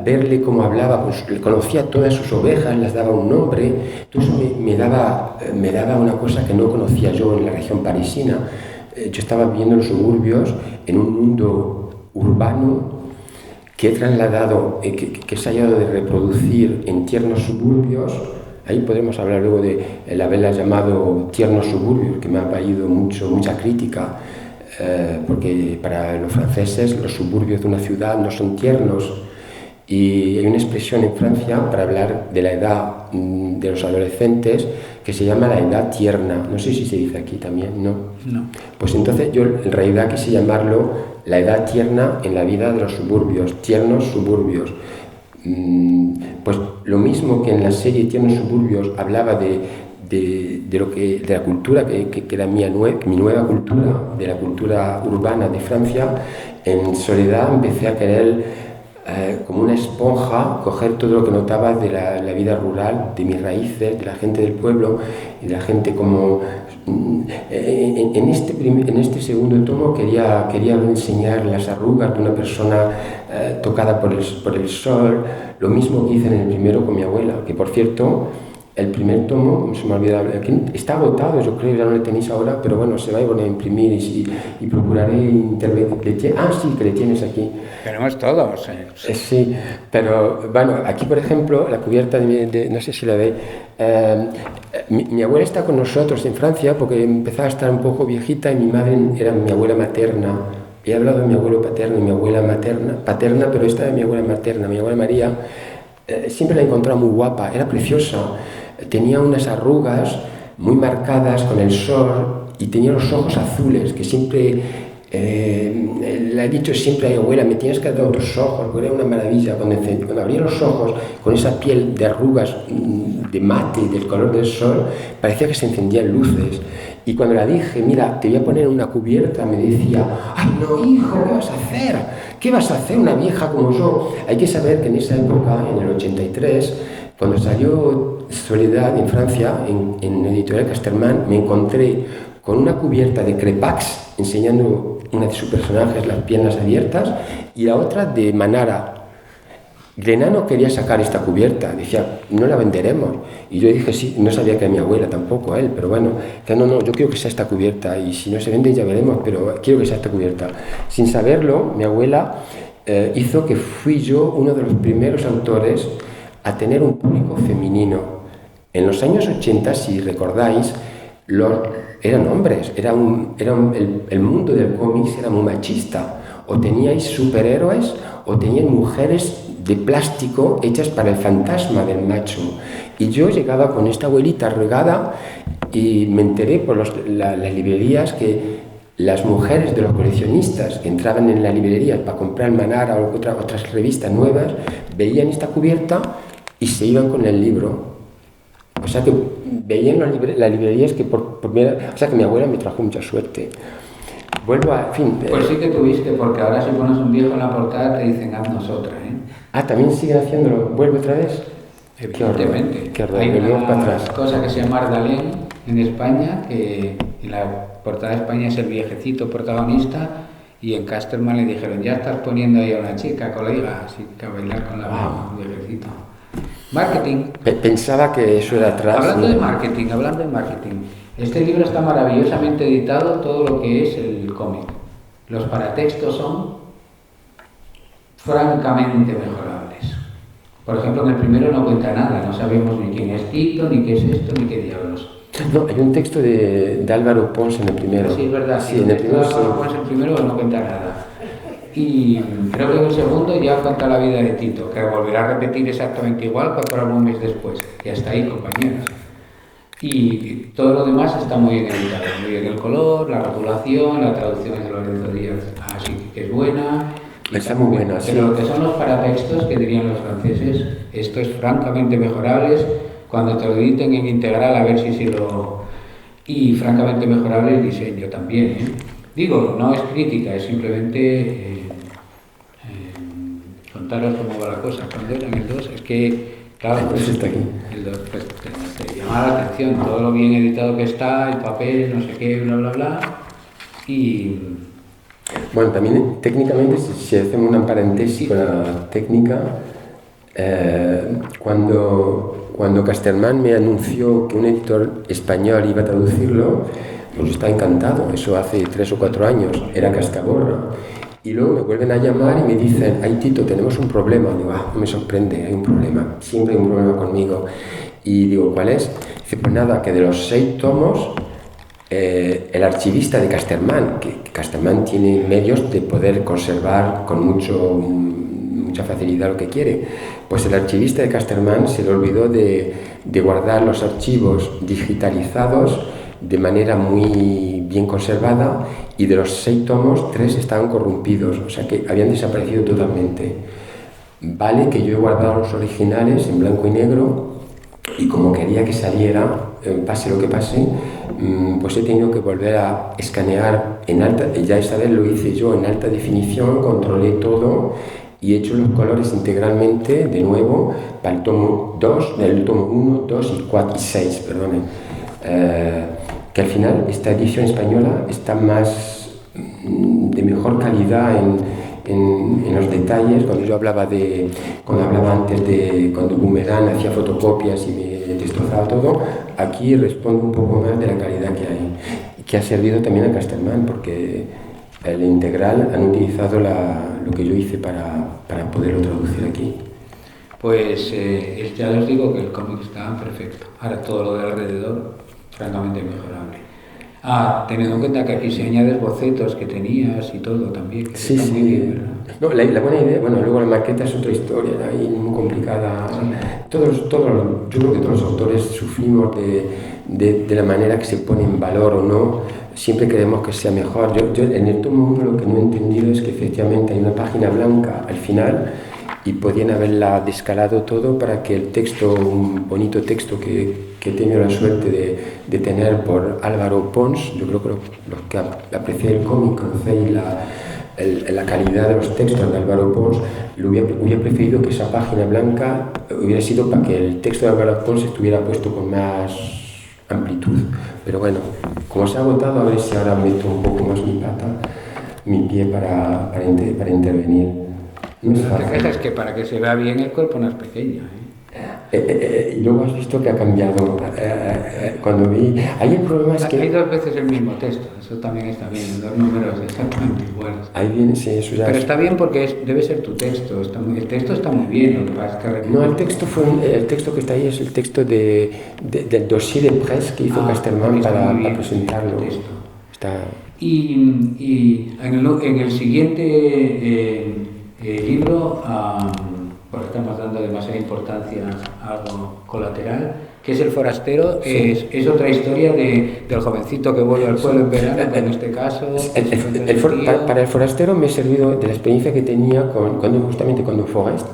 verle cómo hablaba, pues conocía todas sus ovejas, las daba un nombre, entonces me daba una cosa que no conocía yo en la región parisina. Yo estaba viviendo en los suburbios, en un mundo urbano que he trasladado, que se ha llegado de reproducir en Tiernos suburbios. Ahí podemos hablar luego de el haberla llamado Tiernos suburbios, que me ha valido mucha crítica, porque para los franceses los suburbios de una ciudad no son tiernos. Y hay una expresión en Francia para hablar de la edad de los adolescentes que se llama la edad tierna. No sé si se dice aquí también, ¿no? No. Pues entonces yo en realidad quise llamarlo la edad tierna en la vida de los suburbios, Tiernos suburbios. Pues lo mismo que en la serie Tiernos suburbios hablaba de la cultura que era mi nueva cultura, de la cultura urbana de Francia, en Soledad empecé a querer como una esponja, coger todo lo que notaba de la vida rural, de mis raíces, de la gente del pueblo y de la gente como... En este segundo tomo quería enseñar las arrugas de una persona tocada por el sol, lo mismo que hice en el primero con mi abuela, que por cierto el primer tomo, se me ha olvidado, está agotado, yo creo, ya no lo tenéis ahora, pero bueno, se va a volver a imprimir y procuraré intervenir. Sí, que le tienes aquí. Tenemos todos. Sí, pero bueno, aquí por ejemplo, la cubierta no sé si la veis, mi abuela está con nosotros en Francia porque empezaba a estar un poco viejita y mi madre era mi abuela materna. He hablado de mi abuelo paterno y mi abuela paterna, pero esta es mi abuela materna, mi abuela María. Siempre la he encontrado muy guapa, era preciosa, tenía unas arrugas muy marcadas con el sol y tenía los ojos azules, que siempre, le he dicho siempre a mi abuela, me tienes que dar otros ojos, porque era una maravilla, cuando abría los ojos con esa piel de arrugas de mate, del color del sol, parecía que se encendían luces. Y cuando la dije, mira, te voy a poner una cubierta, me decía, ¡ay no, hijo, qué vas a hacer! ¿Qué vas a hacer una vieja como yo? Hay que saber que en esa época, en el 83, cuando salió Soledad en Francia, en Editorial Casterman, me encontré con una cubierta de Crepax, enseñando una de sus personajes las piernas abiertas, y la otra de Manara. Glenat no quería sacar esta cubierta, decía, no la venderemos. Y yo dije, sí, no sabía que era mi abuela tampoco, él, pero bueno, no, yo quiero que sea esta cubierta, y si no se vende ya veremos, pero quiero que sea esta cubierta. Sin saberlo, mi abuela hizo que fui yo uno de los primeros autores a tener un público femenino. En los años 80, si recordáis, eran hombres, el mundo del cómic era muy machista. O teníais superhéroes o teníais mujeres de plástico hechas para el fantasma del macho. Y yo llegaba con esta abuelita regada y me enteré por las librerías que las mujeres de los coleccionistas que entraban en la librería para comprar Manara o otras revistas nuevas, veían esta cubierta y se iban con el libro. O sea que veían las librerías que o sea que mi abuela me trajo mucha suerte. Vuelvo a, en fin. Pues sí que tuviste, porque ahora si pones un viejo en la portada te dicen haznos otra, ¿eh? También siguen haciéndolo. ¿Vuelve otra vez? Evidentemente. Qué horror. Hay una cosa que se llama Ardalén en España, que en la portada de España es el viejecito protagonista, y en Casterman le dijeron, ya estás poniendo ahí a una chica, colega, así que a bailar con la viejecito. Marketing. Pensaba que eso era atrás. Hablando de marketing. Este libro está maravillosamente editado, todo lo que es el cómic. Los paratextos son francamente mejorables. Por ejemplo, en el primero no cuenta nada, no sabemos ni quién es Tito, ni qué es esto, ni qué diablos. No, hay un texto de Álvaro Pons en el primero. Sí, es verdad. Sí, en el primero sí. Álvaro Pons en el primero no cuenta nada. Y creo que en el segundo ya cuenta la vida de Tito, que volverá a repetir exactamente igual 4 meses después. Y hasta ahí, compañeros. Y todo lo demás está muy bien editado, muy bien el color, la rotulación, la traducción es de Lorenzo Díaz, así que es buena. Está muy buena, sí. Pero lo que son los paratextos, que dirían los franceses, esto es francamente mejorables, cuando te lo editen en integral a ver si lo... Y francamente mejorable el diseño también, ¿eh? Digo, no es crítica, es simplemente contaros cómo va la cosa. Cuando era en el 2, es que, claro, pues está aquí. El 2, pues, te llama la atención todo lo bien editado que está, el papel, no sé qué, bla, bla, bla. Y... Bueno, también técnicamente, si hacemos una paréntesis con la técnica, cuando Casterman me anunció que un editor español iba a traducirlo, pues yo estaba encantado. Eso hace 3 o 4 años, era Cascaborra. Y luego me vuelven a llamar y me dicen, ay Tito, tenemos un problema. Digo, no me sorprende, hay un problema, siempre hay un problema conmigo. Y digo, ¿cuál es? Dice, pues nada, que de los 6 tomos, el archivista de Casterman, que Casterman tiene medios de poder conservar con mucha facilidad lo que quiere, pues el archivista de Casterman se le olvidó de guardar los archivos digitalizados de manera muy bien conservada, y de los 6 tomos, 3 estaban corrompidos, o sea que habían desaparecido totalmente. Vale que yo he guardado los originales en blanco y negro, y como quería que saliera, pase lo que pase, pues he tenido que volver a escanear en alta, ya esta vez lo hice yo en alta definición, controlé todo y he hecho los colores integralmente de nuevo para el tomo 2, el tomo 1, 2 y 4 y 6, perdonen. Que al final esta edición española está más de mejor calidad en los detalles. Cuando yo hablaba antes de cuando Boomerang hacía fotocopias y me destrozaba todo, aquí respondo un poco más de la calidad que hay, que ha servido también a Casterman, porque el integral han utilizado lo que yo hice para poderlo traducir aquí. Pues ya os digo que el cómic está perfecto. Ahora todo lo de alrededor, francamente mejorable. Teniendo en cuenta que aquí se añades bocetos que tenías y todo también. Que Sí, sí. Muy bien, ¿verdad? No, la buena idea, bueno, luego la maqueta es otra historia, ahí muy complicada. Sí. Yo creo que todos los autores sufrimos de la manera que se pone en valor o no. Siempre queremos que sea mejor. Yo en el tomo 1 lo que no he entendido es que efectivamente hay una página blanca al final y podían haberla descalado todo para que el texto, un bonito texto que he tenido la suerte de tener por Álvaro Pons, yo creo que los que aprecié el cómic conocéis la calidad de los textos de Álvaro Pons, hubiera preferido que esa página blanca hubiera sido para que el texto de Álvaro Pons estuviera puesto con más amplitud. Pero bueno, como se ha agotado, a ver si ahora meto un poco más mi pie para intervenir. No te quejas que para que se vea bien el cuerpo no es pequeño, y luego has visto que ha cambiado cuando vi... Hay el problema es que... Hay dos veces el mismo texto, eso también está bien, dos números exactamente iguales. Ahí viene, sí, eso ya... Pero está bien porque debe ser tu texto, el texto está muy bien, lo que pasa es que... No, el texto que está ahí es el texto del dossier de presse que hizo Casterman para presentarlo. Está... Y en el siguiente libro... porque estamos dando demasiada importancia a algo colateral, que es El forastero, sí. es otra historia del jovencito que vuelve al pueblo en verano, en este caso... Para El forastero me he servido de la experiencia que tenía cuando Forrest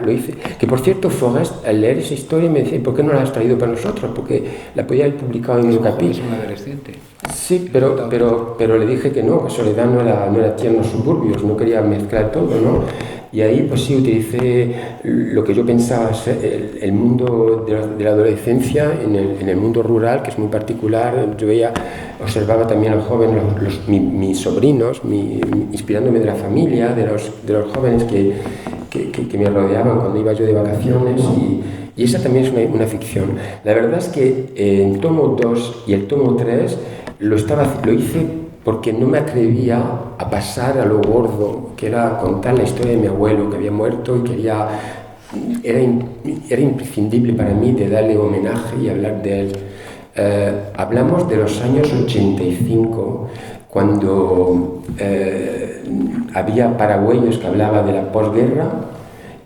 lo hice, que por cierto Forrest al leer esa historia me decía, ¿por qué no la has traído para nosotros? Porque la podía haber publicado en un capítulo. Es un adolescente. Sí, pero le dije que no, que Soledad no era tiernos suburbios, no quería mezclar todo, ¿no? Y ahí pues sí utilicé lo que yo pensaba ser el mundo de la adolescencia en el mundo rural, que es muy particular. Yo observaba también a los jóvenes, mis sobrinos, inspirándome de la familia, de los jóvenes que me rodeaban cuando iba yo de vacaciones, y esa también es una ficción. La verdad es que el tomo 2 y el tomo 3 lo hice porque no me atrevía a pasar a lo gordo, que era contar la historia de mi abuelo que había muerto, y era imprescindible para mí de darle homenaje y hablar de él. Hablamos de los años 85, cuando había paragüeños que hablaban de la posguerra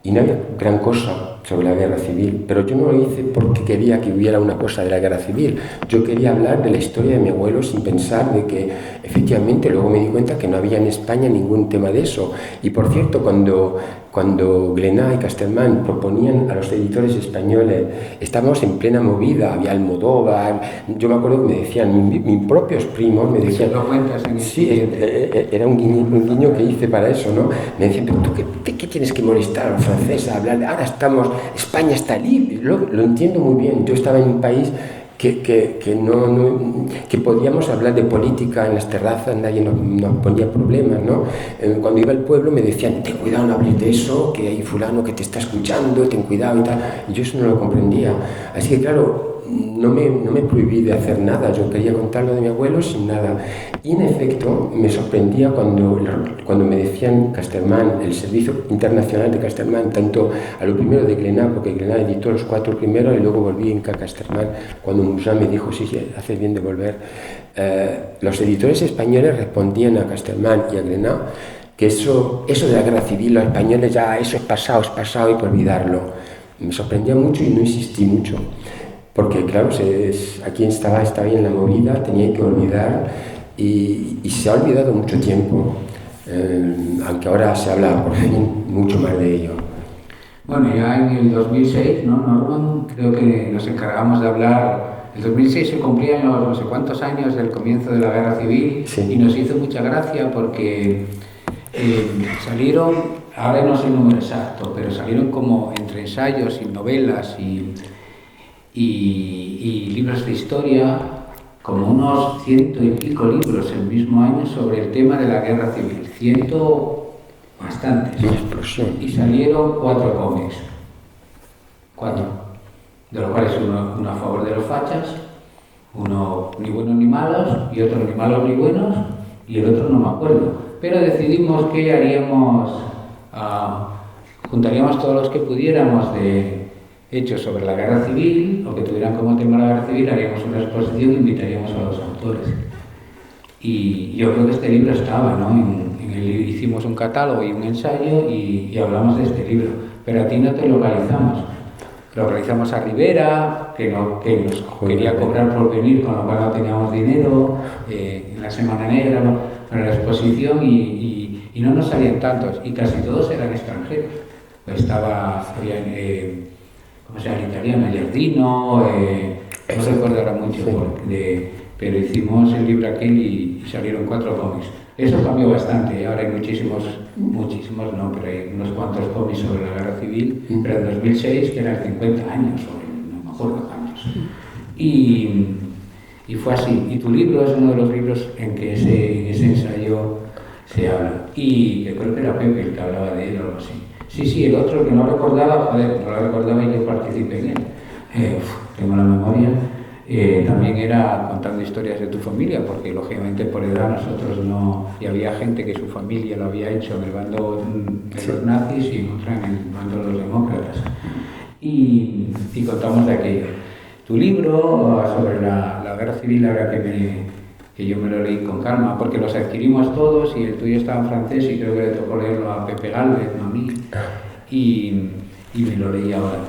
y no había gran cosa sobre la guerra civil, pero yo no lo hice porque quería que hubiera una cosa de la guerra civil. Yo quería hablar de la historia de mi abuelo sin pensar de que efectivamente luego me di cuenta que no había en España ningún tema de eso. Y por cierto, cuando Glenat y Casterman proponían a los editores españoles, estábamos en plena movida, había Almodóvar, yo me acuerdo que me decían, mis propios primos me decían... ¿Lo cuentas en sí, era un guiño que hice para eso, ¿no? Me decían, pero tú ¿qué tienes que molestar a los franceses a hablar? Ahora España está libre, lo entiendo muy bien. Yo estaba en un país que podíamos hablar de política en las terrazas, nadie nos ponía problemas, ¿no? Cuando iba al pueblo me decían, ten cuidado, no hables de eso, que hay fulano que te está escuchando, ten cuidado y tal, y yo eso no lo comprendía. Así que claro, no me prohibí de hacer nada, yo quería contar lo de mi abuelo sin nada. Y en efecto me sorprendía cuando me decían Casterman, el servicio internacional de Casterman, tanto a lo primero de Glenat, porque Glenat editó los 4 primeros y luego volví en Casterman, cuando Musa me dijo, sí, haces bien de volver. Los editores españoles respondían a Casterman y a Glenat que eso de la guerra civil, los españoles ya, eso es pasado, hay que olvidarlo. Me sorprendía mucho y no insistí mucho. Porque claro, aquí estaba bien la movida, tenía que olvidar, y se ha olvidado mucho tiempo, aunque ahora se habla por fin mucho más de ello. Bueno, ya en el 2006, ¿no, Norman? Creo que nos encargamos de hablar. En 2006 se cumplían los no sé cuántos años del comienzo de la Guerra Civil, sí. Y nos hizo mucha gracia porque salieron, ahora no sé el número exacto, pero salieron como entre ensayos y novelas y libros de historia, como unos 100 y pico libros el mismo año sobre el tema de la guerra civil, 100 o bastantes. Una explosión. Y salieron 4 cómics. 4. De los cuales uno a favor de los fachas, uno ni buenos ni malos, y otro ni malos ni buenos, y el otro no me acuerdo. Pero decidimos que haríamos, juntaríamos todos los que pudiéramos de hechos sobre la guerra civil, o que tuvieran como tema la guerra civil, haríamos una exposición e invitaríamos a los autores. Y yo creo que este libro estaba, ¿no? Hicimos un catálogo y un ensayo y hablamos de este libro, pero a ti no te localizamos. Localizamos a Rivera, que nos quería cobrar por venir, con lo cual no teníamos dinero, en la Semana Negra, para la exposición, y no nos salían tantos, y casi todos eran extranjeros. Había, ¿cómo se llama? En italiano, Giardino, no recuerdo ahora mucho, pero hicimos el libro aquel y salieron 4 cómics. Eso cambió bastante, ahora hay muchísimos no, pero hay unos cuantos cómics sobre la guerra civil, pero en 2006, que eran 50 años, no me acuerdo cuántos. Y fue así. Y tu libro es uno de los libros en que ese ensayo se habla. Y que creo que era Pepe el que hablaba de él o algo así. Sí, el otro que no recordaba, no lo recordaba y yo participé en él. Tengo la memoria. También era contando historias de tu familia, porque lógicamente por edad nosotros no, y había gente que su familia lo había hecho en el bando de los nazis y otra en el bando de los demócratas. Y contamos de aquello. Tu libro sobre la guerra civil, ahora que yo me lo leí con calma, porque los adquirimos todos y el tuyo estaba en francés y creo que le tocó leerlo a Pepe Gálvez, no a mí, y me lo leí ahora.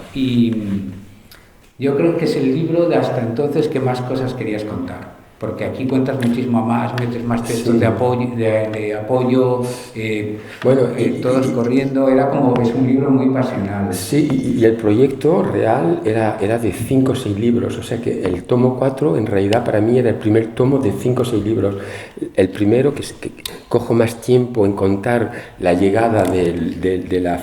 Yo creo que es el libro de hasta entonces que más cosas querías contar, porque aquí cuentas muchísimo más, metes más textos de apoyo, todos corriendo, era como que es un libro muy pasional. Sí, y el proyecto real era de 5 o 6 libros, o sea que el tomo 4 en realidad para mí era el primer tomo de 5 o 6 libros. El primero, que cojo más tiempo en contar la llegada de la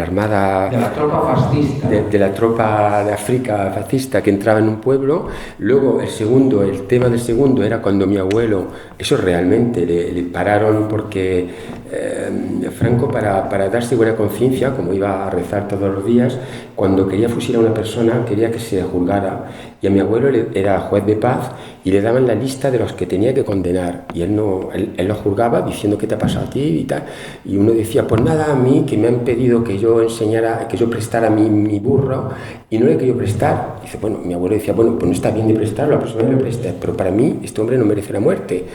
armada, de la tropa fascista, de la tropa de África fascista que entraba en un pueblo. Luego el tema del segundo era cuando mi abuelo, eso realmente le pararon porque Franco, para darse buena conciencia, como iba a rezar todos los días, cuando quería fusilar a una persona quería que se juzgara, y a mi abuelo era juez de paz y le daban la lista de los que tenía que condenar, y él lo juzgaba diciendo qué te ha pasado a ti y tal, y uno decía pues nada, a mí que me han pedido que yo prestara mi burro y no le he querido prestar. Dice, bueno, mi abuelo decía, bueno, pues no está bien de prestarlo, la próxima vez lo prestas, pero para mí este hombre no merece la muerte,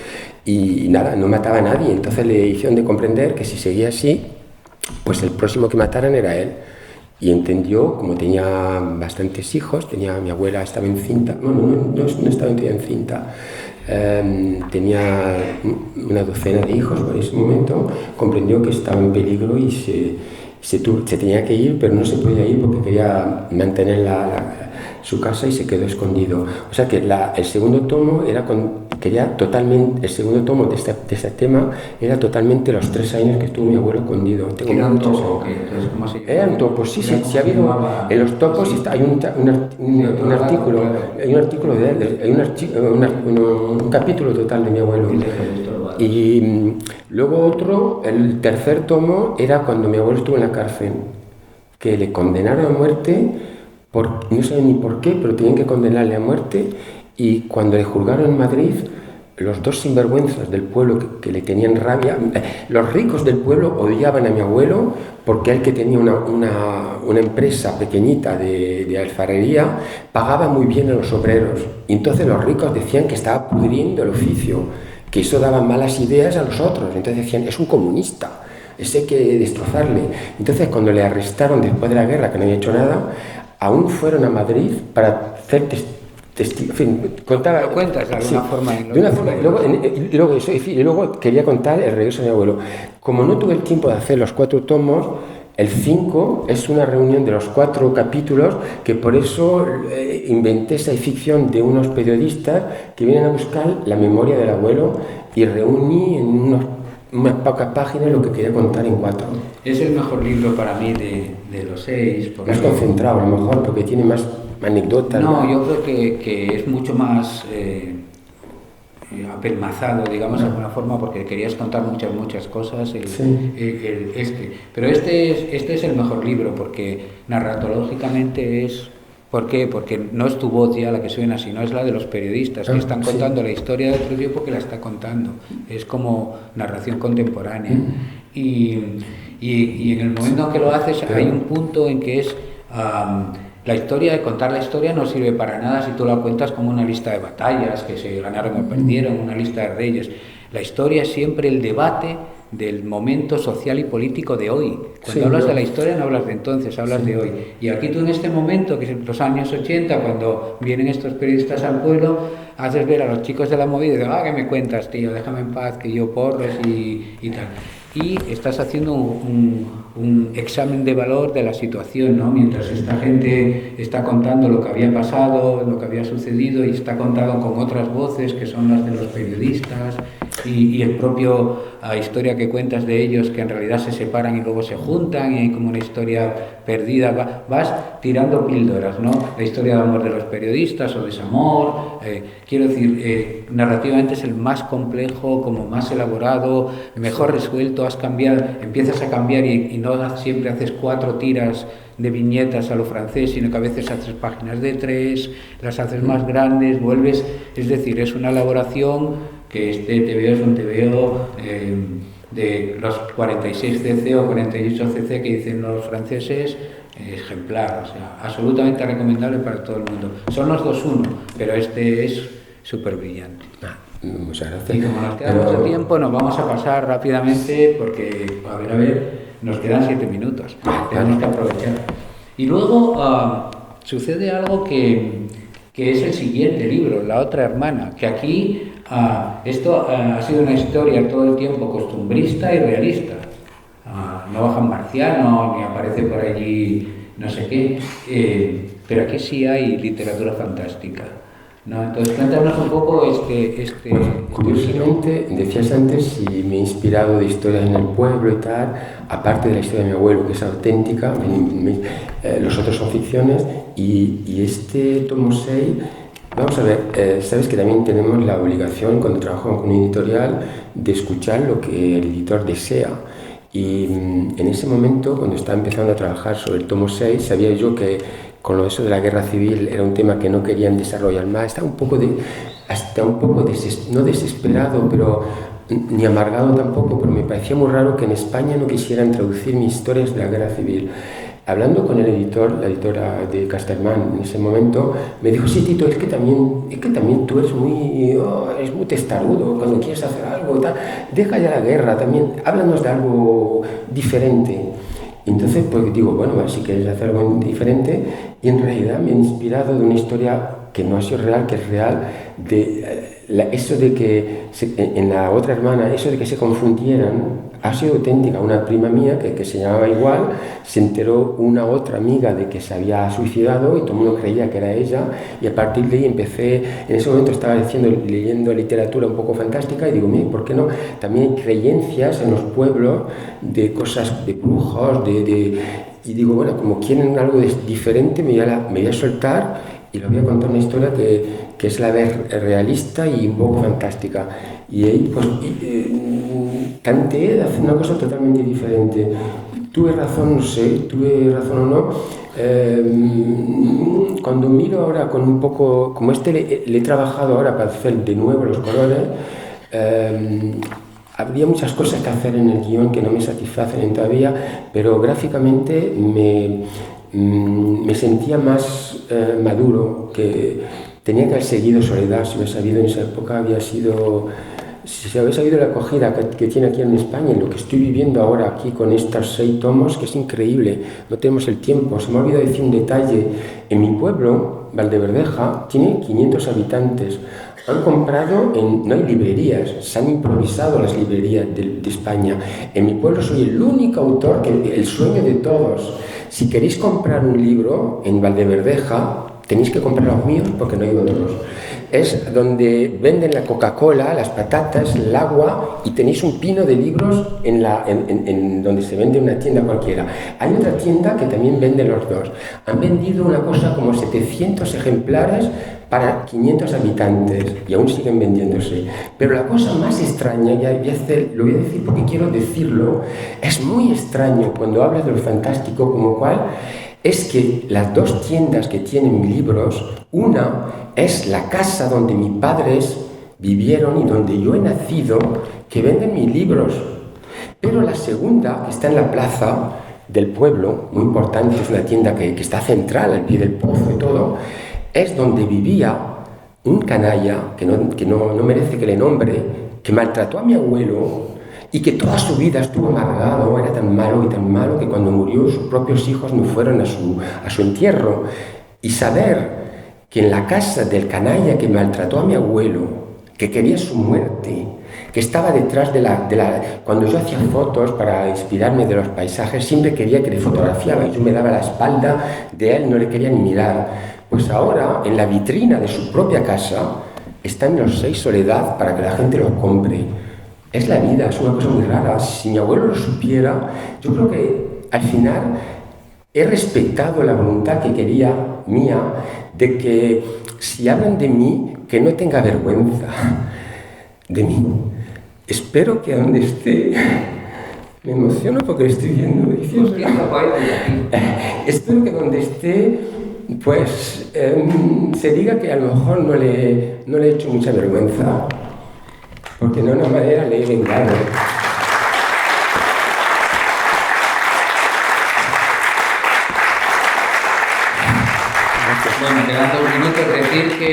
y nada, no mataba a nadie. Entonces le hicieron de comprender que si seguía así, pues el próximo que mataran era él. Y entendió, como tenía bastantes hijos, mi abuela estaba encinta, no estaba encinta, tenía una docena de hijos por ese momento, comprendió que estaba en peligro y se tenía que ir, pero no se podía ir porque quería mantener su casa y se quedó escondido. O sea que el segundo tomo el segundo tomo de este tema era totalmente los 3 años que estuvo mi abuelo escondido. ¿Era un topo? ¿Cómo se llama? Eran topos, sí, ha habido, en los topos hay un artículo de él, hay un capítulo total de mi abuelo. Y luego el tercer tomo era cuando mi abuelo estuvo en la cárcel, que le condenaron a muerte, no sé ni por qué, pero tenían que condenarle a muerte, y cuando le juzgaron en Madrid, los 2 sinvergüenzas del pueblo que le tenían rabia, los ricos del pueblo odiaban a mi abuelo porque él, que tenía una empresa pequeñita de alfarería, pagaba muy bien a los obreros, y entonces los ricos decían que estaba pudriendo el oficio, que eso daba malas ideas a los otros, entonces decían, es un comunista, ese hay que destrozarle. Entonces cuando le arrestaron después de la guerra, que no había hecho nada, aún fueron a Madrid para hacer en fin, contaba. ¿Lo cuentas de alguna forma? Y luego quería contar el regreso de mi abuelo. Como no tuve el tiempo de hacer los 4 tomos, el 5 es una reunión de los 4 capítulos, que por eso inventé esa ficción de unos periodistas que vienen a buscar la memoria del abuelo, y reuní en unas pocas páginas lo que quería contar en 4. Es el mejor libro para mí de los 6. Más concentrado, a lo mejor, porque tiene más anécdotas. No, yo creo que es mucho más apelmazado, digamos, de alguna forma, porque querías contar muchas cosas. Pero este es el mejor libro, porque narratológicamente es... ¿Por qué? Porque no es tu voz ya la que suena, sino es la de los periodistas que están contando la historia de otro tiempo que la está contando. Es como narración contemporánea. Y en el momento en que lo haces hay un punto en que es... la historia, contar la historia no sirve para nada si tú la cuentas como una lista de batallas que se ganaron o perdieron, una lista de reyes. La historia es siempre el debate del momento social y político de hoy. Cuando hablas de la historia no hablas de entonces, hablas de hoy. Y aquí tú en este momento, que es en los años 80, cuando vienen estos periodistas al pueblo, haces ver a los chicos de la movida y dices, ¿qué me cuentas, tío? Déjame en paz, que yo porros y tal. Y estás haciendo un examen de valor de la situación, ¿no? Mientras esta gente está contando lo que había pasado, lo que había sucedido, y está contado con otras voces que son las de los periodistas, y el propio historia que cuentas de ellos, que en realidad se separan y luego se juntan, y hay como una historia perdida. Vas tirando píldoras, ¿no? La historia de amor de los periodistas o desamor. Quiero decir, narrativamente es el más complejo, como más elaborado, mejor resuelto. Empiezas a cambiar y no siempre haces 4 tiras de viñetas a lo francés, sino que a veces haces páginas de 3, las haces más grandes, vuelves. Es decir, es una elaboración que este TVO es un TVO de los 46 cc o 48 cc que dicen los franceses, ejemplar, o sea, absolutamente recomendable para todo el mundo. Son los 2-1, pero este es súper brillante. Muchas gracias. Y como nos queda mucho tiempo, nos vamos a pasar rápidamente porque, a ver, nos quedan 7 minutos. Tenemos que aprovechar. Y luego sucede algo que es el siguiente libro, La otra hermana, que aquí esto ha sido una historia todo el tiempo costumbrista y realista. No bajan marcianos, ni aparece por allí no sé qué, pero aquí sí hay literatura fantástica, ¿no? Entonces cuéntanos un poco Bueno, curiosamente, decías antes si me he inspirado de historias en el pueblo y tal, aparte de la historia de mi abuelo, que es auténtica, los otros son ficciones, y este tomo 6, vamos a ver, sabes que también tenemos la obligación, cuando trabajamos con un editorial, de escuchar lo que el editor desea. Y en ese momento, cuando estaba empezando a trabajar sobre el tomo 6, sabía yo que con lo eso de la guerra civil era un tema que no querían desarrollar más. Estaba no desesperado, pero ni amargado tampoco, pero me parecía muy raro que en España no quisieran traducir mis historias de la guerra civil. Hablando con el editor, la editora de Casterman en ese momento, me dijo, sí, Tito, es que también tú eres muy testarudo cuando quieres hacer algo, tal. Deja ya la guerra, también háblanos de algo diferente. Entonces, pues digo, bueno, si quieres hacer algo diferente, y en realidad me he inspirado de una historia que no ha sido real, que es real, eso de que en La otra hermana, eso de que se confundieran, ha sido auténtica. Una prima mía que se llamaba igual, se enteró una otra amiga de que se había suicidado y todo el mundo creía que era ella, y a partir de ahí empecé, en ese momento estaba leyendo literatura un poco fantástica y digo, mira, ¿por qué no? También hay creencias en los pueblos de cosas, de brujos, y digo, bueno, como quieren algo diferente, me voy a soltar y le voy a contar una historia que es la vez realista y un poco fantástica. Y ahí, pues, tanteé de hacer una cosa totalmente diferente. Tuve razón, no sé, tuve razón o no. Cuando miro ahora con un poco, como le he trabajado ahora para hacer de nuevo los colores, había muchas cosas que hacer en el guión que no me satisfacen todavía, pero gráficamente me sentía más maduro, que tenía que haber seguido Soledad. Si hubiera sabido en esa época, si hubiera sabido la acogida que tiene aquí en España, en lo que estoy viviendo ahora aquí con estos 6 tomos, que es increíble, no tenemos el tiempo. Se me ha olvidado decir un detalle: en mi pueblo, Valdeverdeja, tiene 500 habitantes. Han comprado, no hay librerías, se han improvisado las librerías de España. En mi pueblo soy el único autor, el sueño de todos. Si queréis comprar un libro en Valdeverdeja, tenéis que comprar los míos porque no hay otros. Es donde venden la Coca-Cola, las patatas, el agua, y tenéis un pino de libros en donde se vende una tienda cualquiera. Hay otra tienda que también vende los dos. Han vendido una cosa como 700 ejemplares para 500 habitantes y aún siguen vendiéndose. Pero la cosa más extraña, lo voy a decir porque quiero decirlo, es muy extraño cuando hablas de lo fantástico como cual, es que las dos tiendas que tienen mis libros, una es la casa donde mis padres vivieron y donde yo he nacido, que venden mis libros. Pero la segunda, que está en la plaza del pueblo, muy importante, es una tienda que está central, al pie del pozo y todo, es donde vivía un canalla, que no merece que le nombre, que maltrató a mi abuelo y que toda su vida estuvo amargado, era tan malo que cuando murió sus propios hijos no fueron a su entierro. Y saber que en la casa del canalla que maltrató a mi abuelo, que quería su muerte, que estaba detrás cuando yo hacía fotos para inspirarme de los paisajes, siempre quería que le fotografiaba y yo me daba la espalda de él, no le quería ni mirar. Pues ahora, en la vitrina de su propia casa, están los 6 Soledad para que la gente los compre. Es la vida, es una cosa muy rara. Si mi abuelo lo supiera, yo creo que al final he respetado la voluntad que quería mía de que si hablan de mí, que no tenga vergüenza de mí. Espero que donde esté, me emociono porque estoy viendo, espero que donde esté, pues se diga que a lo mejor no le he hecho mucha vergüenza, porque de una manera le he vengado. Bueno, quedan 2 minutos, decir que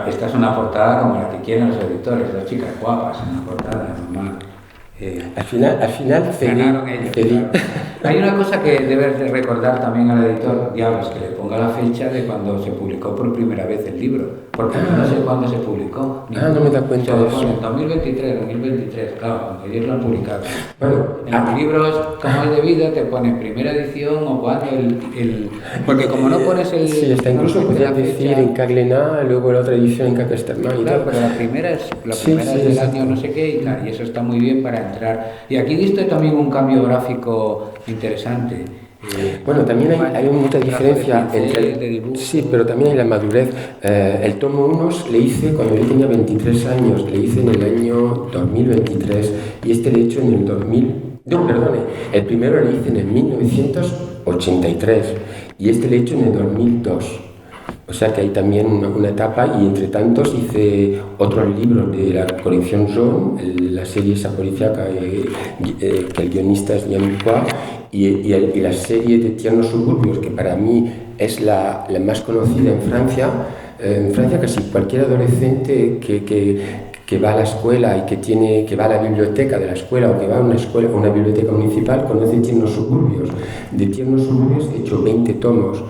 esta es una portada como la que quieren los editores, 2 chicas guapas en la portada, normal. Al final cedí. Hay una cosa que debes de recordar también al editor, Diablos, que le ponga la fecha de cuando se publicó por primera vez el libro, porque no sé cuándo se publicó. No me da cuenta de eso. En 2023, claro, cuando ellos lo han publicado. Bueno, en los libros, como es debido, te pone primera edición o cuando porque como no pones el... Sí, está incluso podrías decir en Caglena, luego la otra edición en Capesterman y claro, pero la primera es del año no sé qué y tal, y eso está muy bien para entrar. Y aquí diste también un cambio gráfico interesante. Bueno, también hay mucha diferencia entre... Sí, pero también hay la madurez. El tomo 1 le hice cuando yo tenía 23 años, le hice en el año 2023 y este le he hecho en el 2000... No, perdone, el primero le hice en el 1983 y este le he hecho en el 2002. O sea que hay también una etapa y entre tantos hice otros libros de la colección Zone, la serie esa policíaca que el guionista es Jean Micois y la serie de Tiernos Suburbios, que para mí es la más conocida en Francia. En Francia casi cualquier adolescente que va a la escuela y que va a la biblioteca de la escuela o que va a una biblioteca municipal conoce Tiernos Suburbios. De Tiernos Suburbios he hecho 20 tomos.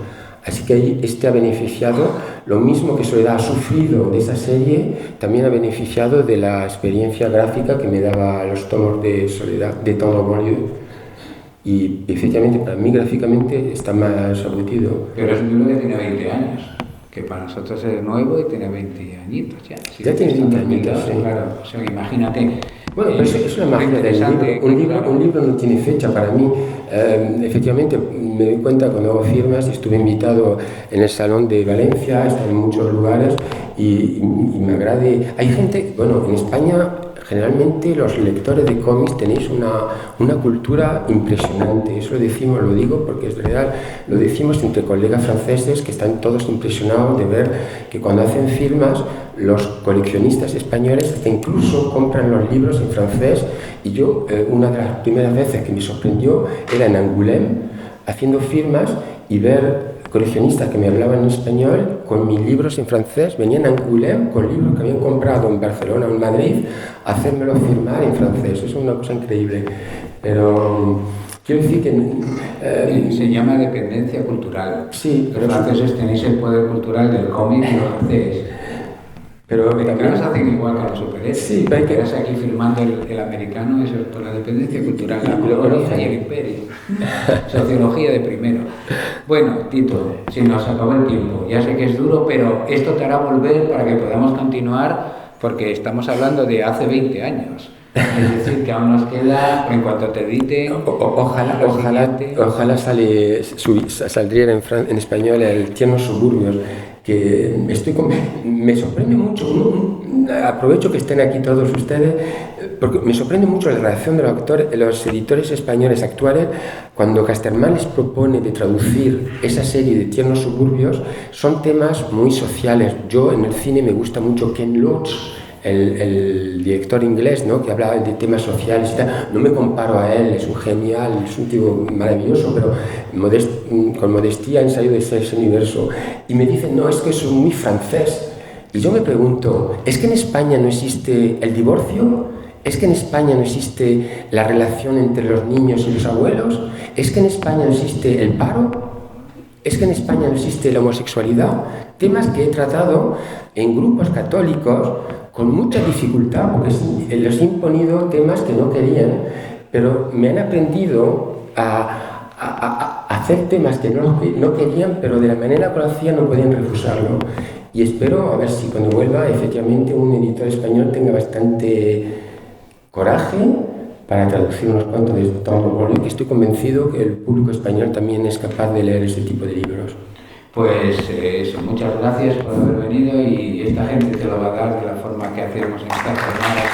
Así que este ha beneficiado, lo mismo que Soledad ha sufrido de esa serie, también ha beneficiado de la experiencia gráfica que me daba los tomos de Soledad, de Tono Banlieue. Y efectivamente, para mí gráficamente está más aburrido. Pero es un libro que tiene 20 años, que para nosotros es nuevo y tiene 20 añitos ya. Sí, ya tiene 20 añitos, sí. Claro, o sea, imagínate. Bueno, pero es una magia del libro. Un libro no tiene fecha para mí. Efectivamente, me doy cuenta cuando hago firmas, estuve invitado en el Salón de Valencia, he estado en muchos lugares y me agrade. Hay gente, bueno, en España generalmente los lectores de cómics tenéis una cultura impresionante. Eso lo digo porque es real. Lo decimos entre colegas franceses que están todos impresionados de ver que cuando hacen firmas los coleccionistas españoles hasta incluso compran los libros en francés. Y yo, una de las primeras veces que me sorprendió era en Angoulême, haciendo firmas y ver coleccionistas que me hablaban en español con mis libros en francés, venían a Angoulême con libros que habían comprado en Barcelona o en Madrid, a hacérmelos firmar en francés. Eso es una cosa increíble. Pero quiero decir que... se llama dependencia cultural. Sí, los franceses tenéis el poder cultural del cómic y los hacéis. Pero los americanos hacen igual que los superhéroes. Sí, pero hay que... Quedas aquí firmando el americano, eso es por la dependencia cultural, la colonia y el imperio. Sociología de primero. Bueno, Tito, si nos acabó el tiempo, ya sé que es duro, pero esto te hará volver para que podamos continuar, porque estamos hablando de hace 20 años. Es decir, que aún nos queda, en cuanto te editen... Ojalá saldría en español el Tiernos Suburbios. me sorprende mucho, aprovecho que estén aquí todos ustedes, porque me sorprende mucho la reacción de los editores españoles actuales cuando Casterman les propone de traducir esa serie de Tiernos Suburbios. Son temas muy sociales. Yo en el cine me gusta mucho Ken Loach, el director inglés, ¿no?, que hablaba de temas sociales y tal. No me comparo a él, es un genial, es un tipo maravilloso, pero con modestia ensayo de ese universo. Y me dicen, no, es que eso es muy francés. Y yo me pregunto, ¿es que en España no existe el divorcio? ¿Es que en España no existe la relación entre los niños y los abuelos? ¿Es que en España no existe el paro? ¿Es que en España no existe la homosexualidad? Temas que he tratado en grupos católicos con mucha dificultad, porque les he imponido temas que no querían, pero me han aprendido a hacer temas que no querían, pero de la manera que lo hacían no podían refusarlo. Y espero, a ver si cuando vuelva, efectivamente un editor español tenga bastante coraje para traducir unos cuantos de estos, que estoy convencido que el público español también es capaz de leer ese tipo de libros. Pues eso, muchas gracias por haber venido y esta gente te lo va a dar de la forma que hacemos en estas jornadas.